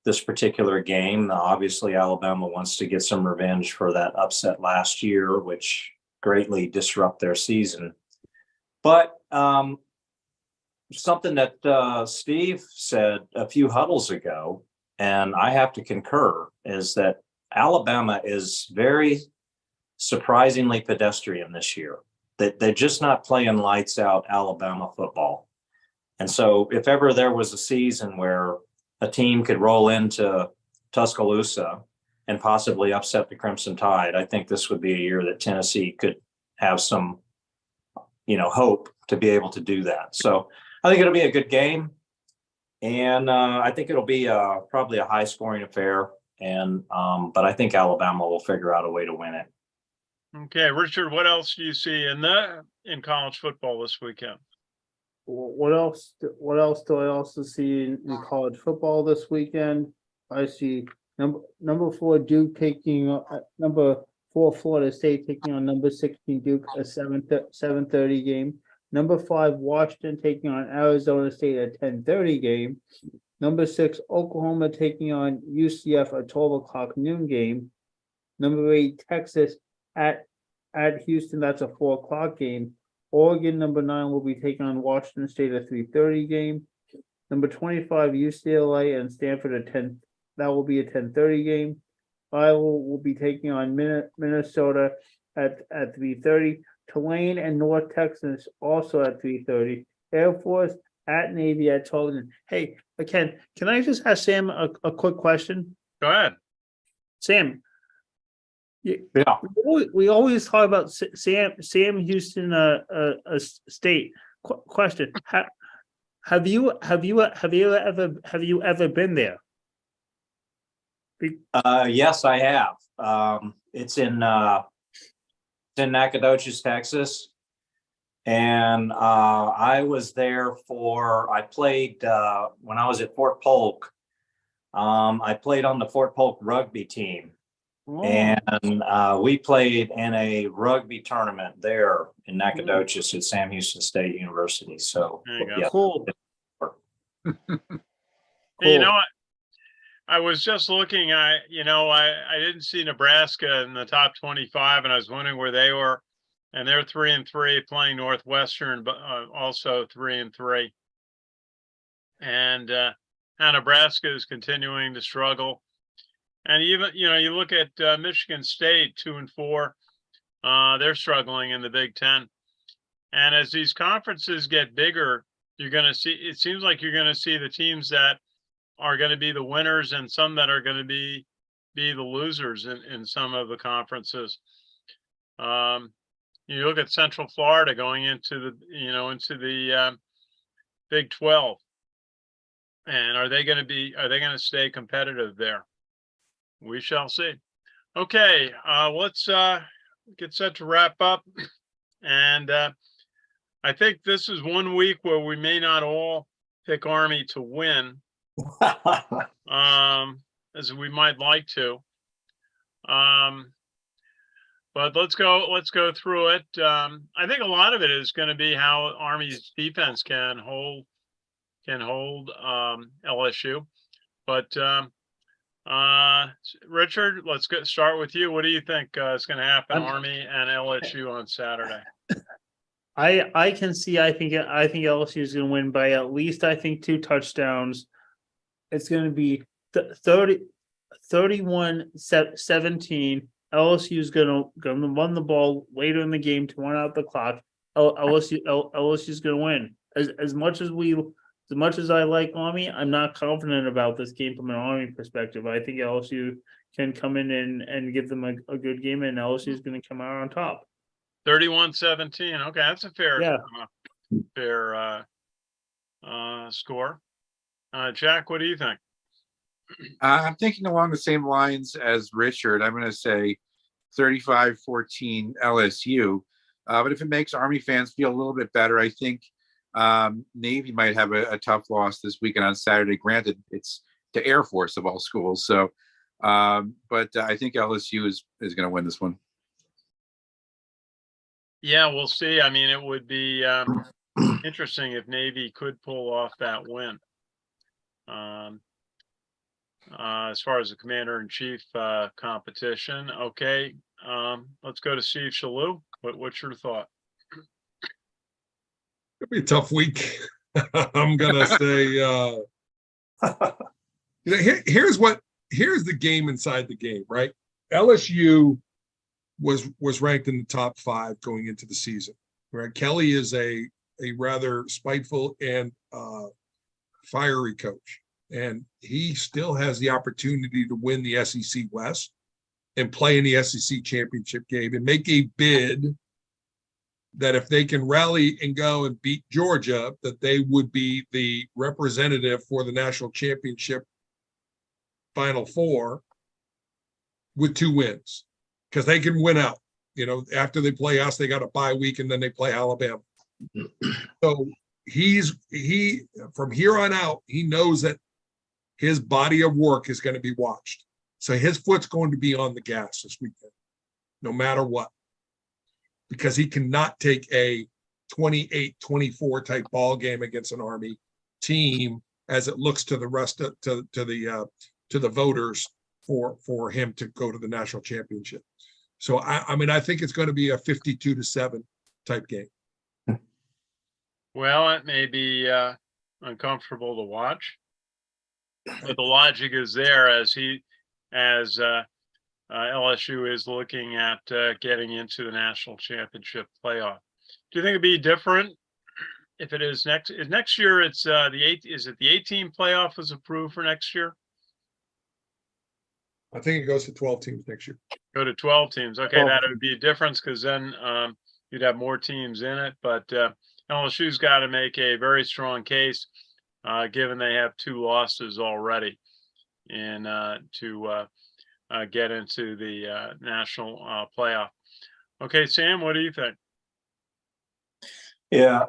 this particular game. Obviously, Alabama wants to get some revenge for that upset last year, which greatly disrupt their season. But something that Steve said a few huddles ago, and I have to concur, is that Alabama is very surprisingly pedestrian this year. That they're just not playing lights out Alabama football. And so if ever there was a season where a team could roll into Tuscaloosa and possibly upset the Crimson Tide, I think this would be a year that Tennessee could have some, hope to be able to do that. So I think it'll be a good game. And I think it'll be probably a high scoring affair. And but I think Alabama will figure out a way to win it. Okay, Richard, what else do you see in college football this weekend? What else do I also see in college football this weekend? I see number 4 Duke taking number 4 Florida State taking on number 16 Duke, a 7:30 game. Number 5 Washington taking on Arizona State, a 10:30 game. Number 6 Oklahoma taking on UCF, a 12 o'clock noon game. Number 8 Texas at Houston, that's a 4 o'clock game. Oregon, number 9, will be taking on Washington State, a 3:30 game. Number 25 UCLA and Stanford, that will be a 10:30 game. Iowa will be taking on Minnesota at 3:30. Tulane and North Texas also at 3:30. Air Force at Navy at 12. Hey, Ken, can I just ask Sam a quick question? Go ahead. Sam. Yeah. We always talk about Sam Houston State. Question: Have you ever been there? Yes, I have. It's in Nacogdoches, Texas, and I was there I played when I was at Fort Polk. I played on the Fort Polk rugby team. Oh. And we played in a rugby tournament there in Nacogdoches at Sam Houston State University. So, there you go. Yeah. Cool. Hey, what? I was just looking. I didn't see Nebraska in the top 25, and I was wondering where they were. And they're 3-3, playing Northwestern, but also 3-3. And how Nebraska is continuing to struggle. And even, you look at Michigan State, 2-4, they're struggling in the Big Ten. And as these conferences get bigger, you're going to see, it seems like you're going to see the teams that are going to be the winners and some that are going to be the losers in some of the conferences. You look at Central Florida going into the Big 12. And are they going to stay competitive there? We shall see. Okay, let's get set to wrap up. And I think this is one week where we may not all pick Army to win, as we might like to. But let's go through it. I think a lot of it is going to be how Army's defense can hold LSU. But Richard, let's start with you. What do you think is going to happen, Army and LSU on Saturday? I can see. I think LSU is going to win by at least 2 touchdowns. It's going to be 31-17. LSU is going to run the ball later in the game to run out the clock. LSU is going to win. As much as I like Army, I'm not confident about this game from an Army perspective. I think LSU can come in and give them a good game, and LSU is going to come out on top. 31-17. Okay, that's a fair score. Jack, what do you think? I'm thinking along the same lines as Richard. I'm going to say 35-14 LSU. But if it makes Army fans feel a little bit better, I think Navy might have a tough loss this weekend on Saturday. Granted, it's the Air Force of all schools. So, but I think LSU is going to win this one. Yeah, we'll see. I mean, it would be interesting if Navy could pull off that win. As far as the Commander-in-Chief competition. Okay, let's go to Steve Shalou. What's your thought? It'll be a tough week. I'm gonna say, here's the game inside the game, right? LSU was ranked in the top 5 going into the season, right? Kelly is a rather spiteful and fiery coach, and he still has the opportunity to win the SEC West and play in the SEC championship game and make a bid that if they can rally and go and beat Georgia, that they would be the representative for the national championship Final Four with 2 wins, because they can win out. After they play us, they got a bye week and then they play Alabama. So he from here on out, he knows that his body of work is going to be watched. So his foot's going to be on the gas this weekend, no matter what, because he cannot take a 28-24 type ball game against an Army team as it looks to the rest of to the voters for him to go to the national championship. So I think it's going to be a 52-7 type game. Well, it may be uncomfortable to watch, but the logic is there as LSU is looking at getting into the national championship playoff. Do you think it'd be different if it is next year? It's the 18 playoff was approved for next year? I think it goes to 12 teams next year. Go to 12 teams. Okay, that would be a difference because then you'd have more teams in it. But LSU's got to make a very strong case, given they have 2 losses already, and to get into the national playoff. Okay, Sam, what do you think? Yeah.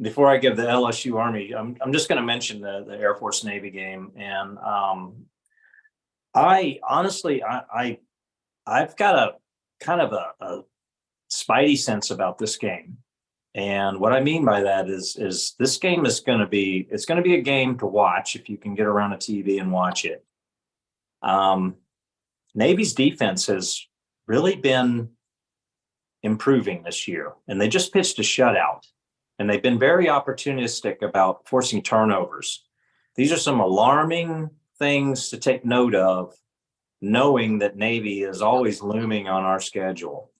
Before I give the LSU Army, I'm just going to mention the Air Force Navy game, and I honestly, I've got a kind of a spidey sense about this game. And what I mean by that is this game is going to be a game to watch if you can get around a TV and watch it. Navy's defense has really been improving this year, and they just pitched a shutout, and they've been very opportunistic about forcing turnovers. These are some alarming things to take note of, knowing that Navy is always looming on our schedule.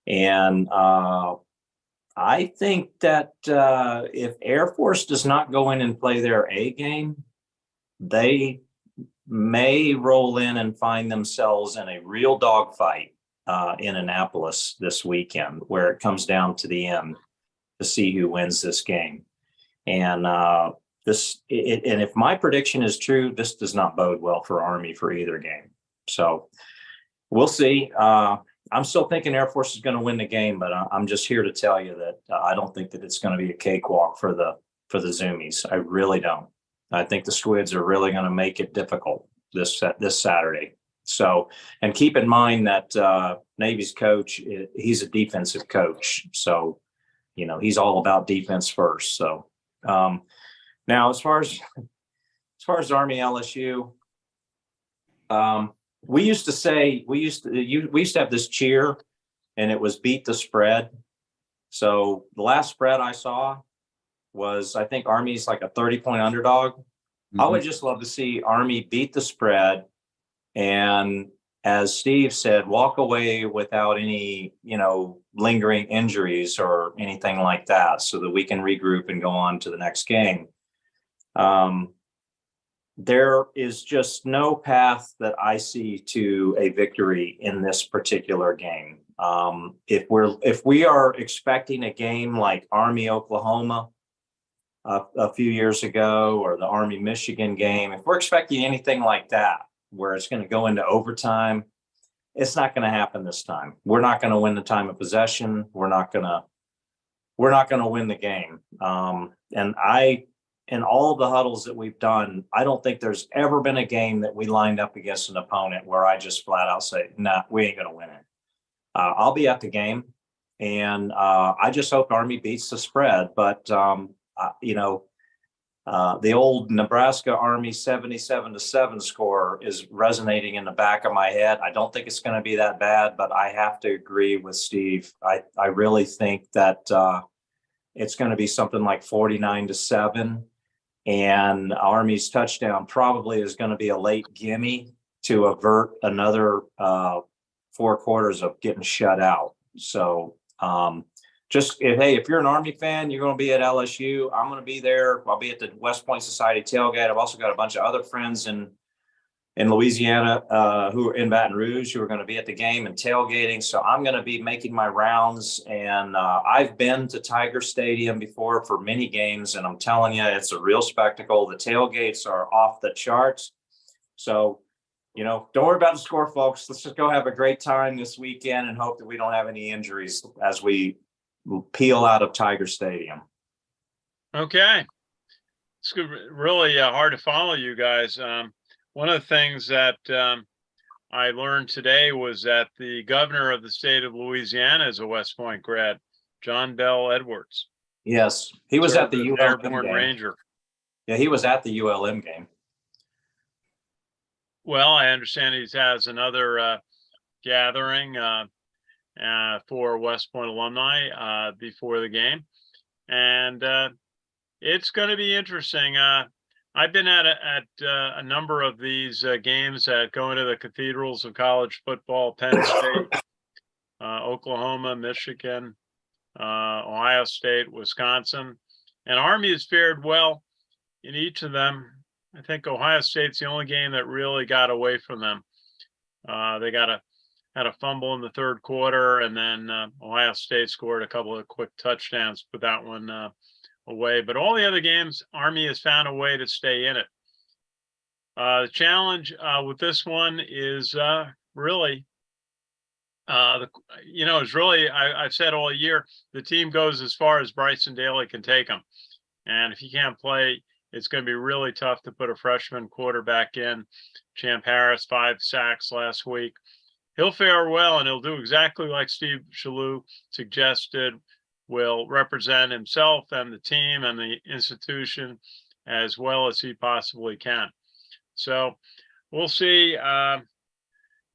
And I think that if Air Force does not go in and play their A game, they may roll in and find themselves in a real dogfight in Annapolis this weekend, where it comes down to the end to see who wins this game. And and if my prediction is true, this does not bode well for Army for either game. So we'll see. I'm still thinking Air Force is going to win the game, but I'm just here to tell you that I don't think that it's going to be a cakewalk for the Zoomies. I really don't. I think the Squids are really going to make it difficult this Saturday. So, and keep in mind that Navy's coach, he's a defensive coach. So, you know, he's all about defense first. So, now as far as Army LSU, we used to have this cheer, and it was beat the spread. So the last spread I saw was, I think Army's like a 30-point underdog. Mm-hmm. I would just love to see Army beat the spread, and as Steve said, walk away without any, lingering injuries or anything like that, so that we can regroup and go on to the next game. There is just no path that I see to a victory in this particular game. If we are expecting a game like Army Oklahoma a few years ago, or the Army Michigan game, if we're expecting anything like that, where it's going to go into overtime, it's not going to happen this time. We're not going to win the time of possession. We're not going to win the game. In all of the huddles that we've done, I don't think there's ever been a game that we lined up against an opponent where I just flat out say, nah, we ain't going to win it. I'll be at the game, and I just hope Army beats the spread. But, the old Nebraska Army 77-7 score is resonating in the back of my head. I don't think it's going to be that bad, but I have to agree with Steve. I really think that it's going to be something like 49-7. And Army's touchdown probably is going to be a late gimme to avert another 4 quarters of getting shut out. So if you're an Army fan, you're going to be at LSU. I'm going to be there. I'll be at the West Point Society tailgate. I've also got a bunch of other friends in Louisiana who are in Baton Rouge who are going to be at the game and tailgating. So I'm going to be making my rounds, and I've been to Tiger Stadium before for many games, and I'm telling you, it's a real spectacle. The tailgates are off the charts. So, don't worry about the score, folks. Let's just go have a great time this weekend and hope that we don't have any injuries as we peel out of Tiger Stadium. Okay. It's really hard to follow you guys. One of the things that I learned today was that the governor of the state of Louisiana is a West Point grad, John Bell Edwards. Yes, he was at the ULM Airborne game. Ranger. Yeah, he was at the ULM game. Well, I understand he has another gathering for West Point alumni before the game, and it's going to be interesting. I've been at a number of these games going to the cathedrals of college football: Penn State, Oklahoma, Michigan, Ohio State, Wisconsin, and Army has fared well in each of them. I think Ohio State's the only game that really got away from them. They had a fumble in the third quarter, and then Ohio State scored a couple of quick touchdowns, put that one away. But all the other games, Army has found a way to stay in it. The challenge with this one is really, I've said all year, the team goes as far as Bryson Daly can take them. And if he can't play, it's going to be really tough to put a freshman quarterback in. Champ Harris, 5 sacks last week. He'll fare well, and he'll do exactly like Steve Shalhoub suggested. Will represent himself and the team and the institution as well as he possibly can. So we'll see.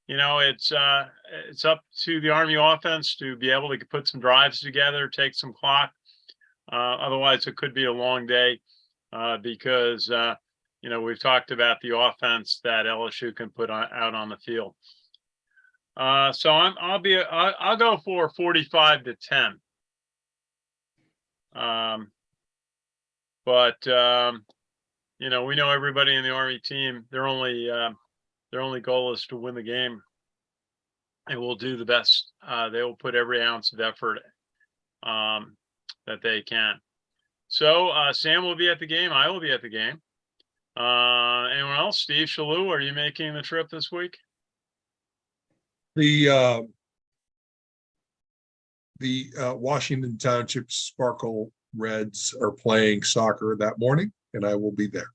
It's up to the Army offense to be able to put some drives together, take some clock. Otherwise, it could be a long day because we've talked about the offense that LSU can put out on the field. So I'll go for 45-10. But you know, we know everybody in the Army team. Their only goal is to win the game, and will do the best. They will put every ounce of effort that they can. So Sam will be at the game. I will be at the game. Anyone else? Steve Shalou, are you making the trip this week? The Washington Township Sparkle Reds are playing soccer that morning, and I will be there.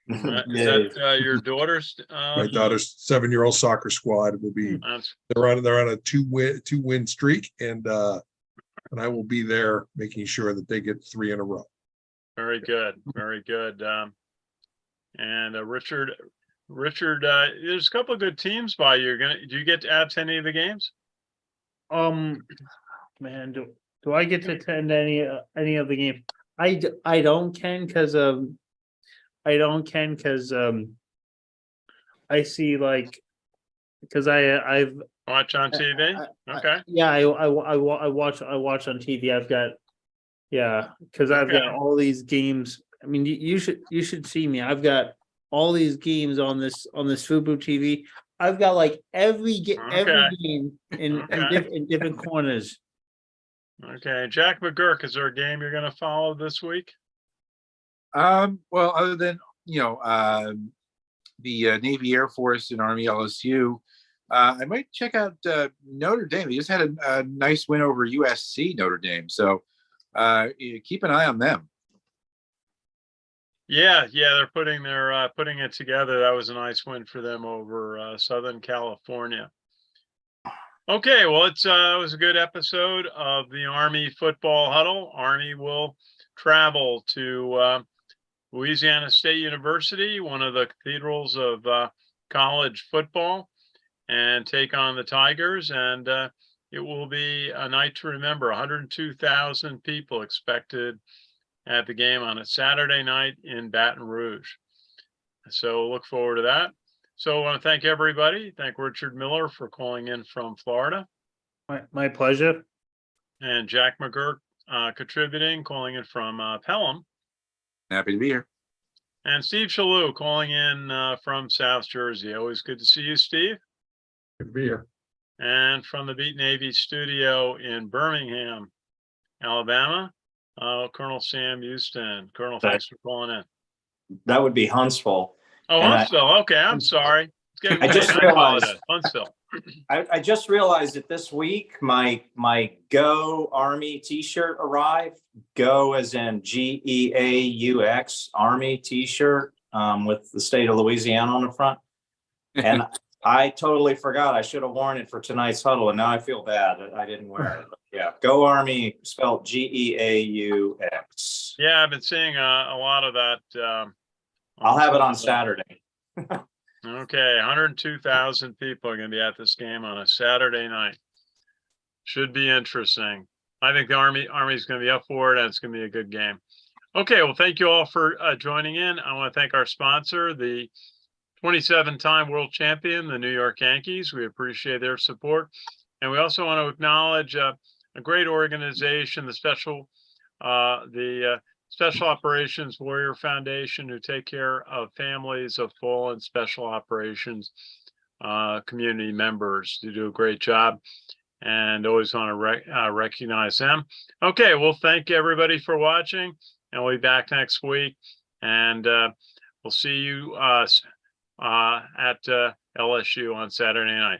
Is that your daughter's? My daughter's 7-year-old soccer squad will be. That's They're on a two win streak, and I will be there making sure that they get 3 in a row. very good. Very good. And Richard, there's a couple of good teams by you. Do you get to add to any of the games? Man, do I get to attend any of the games? I don't, Ken, because I see like because I've Watch on TV. Okay. yeah I watch on TV. I've got because I've got Okay. all these games. I mean, you should see me. I've got all these games on this Fubo TV. I've got like every game in different corners. Okay. Jack McGurk, is there a game you're going to follow this week? Well, other than the Navy, Air Force, and Army LSU, I might check out Notre Dame. They just had a nice win over USC Notre Dame, so keep an eye on them. Yeah, they're putting it together. That was a nice win for them over Southern California. Okay, well, it was a good episode of the Army Football Huddle. Army will travel to Louisiana State University, one of the cathedrals of college football, and take on the Tigers. And it will be a night to remember. 102,000 people expected at the game on a Saturday night in Baton Rouge. So look forward to that. So I want to thank everybody. Thank Richard Miller for calling in from Florida. My pleasure. And Jack McGurk contributing, calling in from Pelham. Happy to be here. And Steve Shalou calling in from South Jersey. Always good to see you, Steve. Good to be here. And from the Beat Navy studio in Birmingham, Alabama, Colonel Sam Houston. Colonel, thanks for calling in. That would be Huntsville. Oh, And Huntsville. Okay, I'm sorry. It's getting I just late. realized- apologize. Huntsville. I just realized that this week my Go Army T-shirt arrived. Go as in GEAUX Army T-shirt with the state of Louisiana on the front. And I totally forgot. I should have worn it for tonight's huddle, and now I feel bad that I didn't wear it. But yeah, Go Army spelled GEAUX. Yeah, I've been seeing a lot of that. I'll have it on Saturday. Okay, 102,000 people are going to be at this game on a Saturday night. Should be interesting. I think the Army's going to be up for it, and it's going to be a good game. Okay, well, thank you all for joining in. I want to thank our sponsor, the 27-time world champion, the New York Yankees. We appreciate their support. And we also want to acknowledge a great organization, the Special Operations Warrior Foundation, who take care of families of fallen special operations community members. They do a great job, and always want to recognize them. Okay, well, thank everybody for watching, and we'll be back next week. And we'll see you at LSU on Saturday night.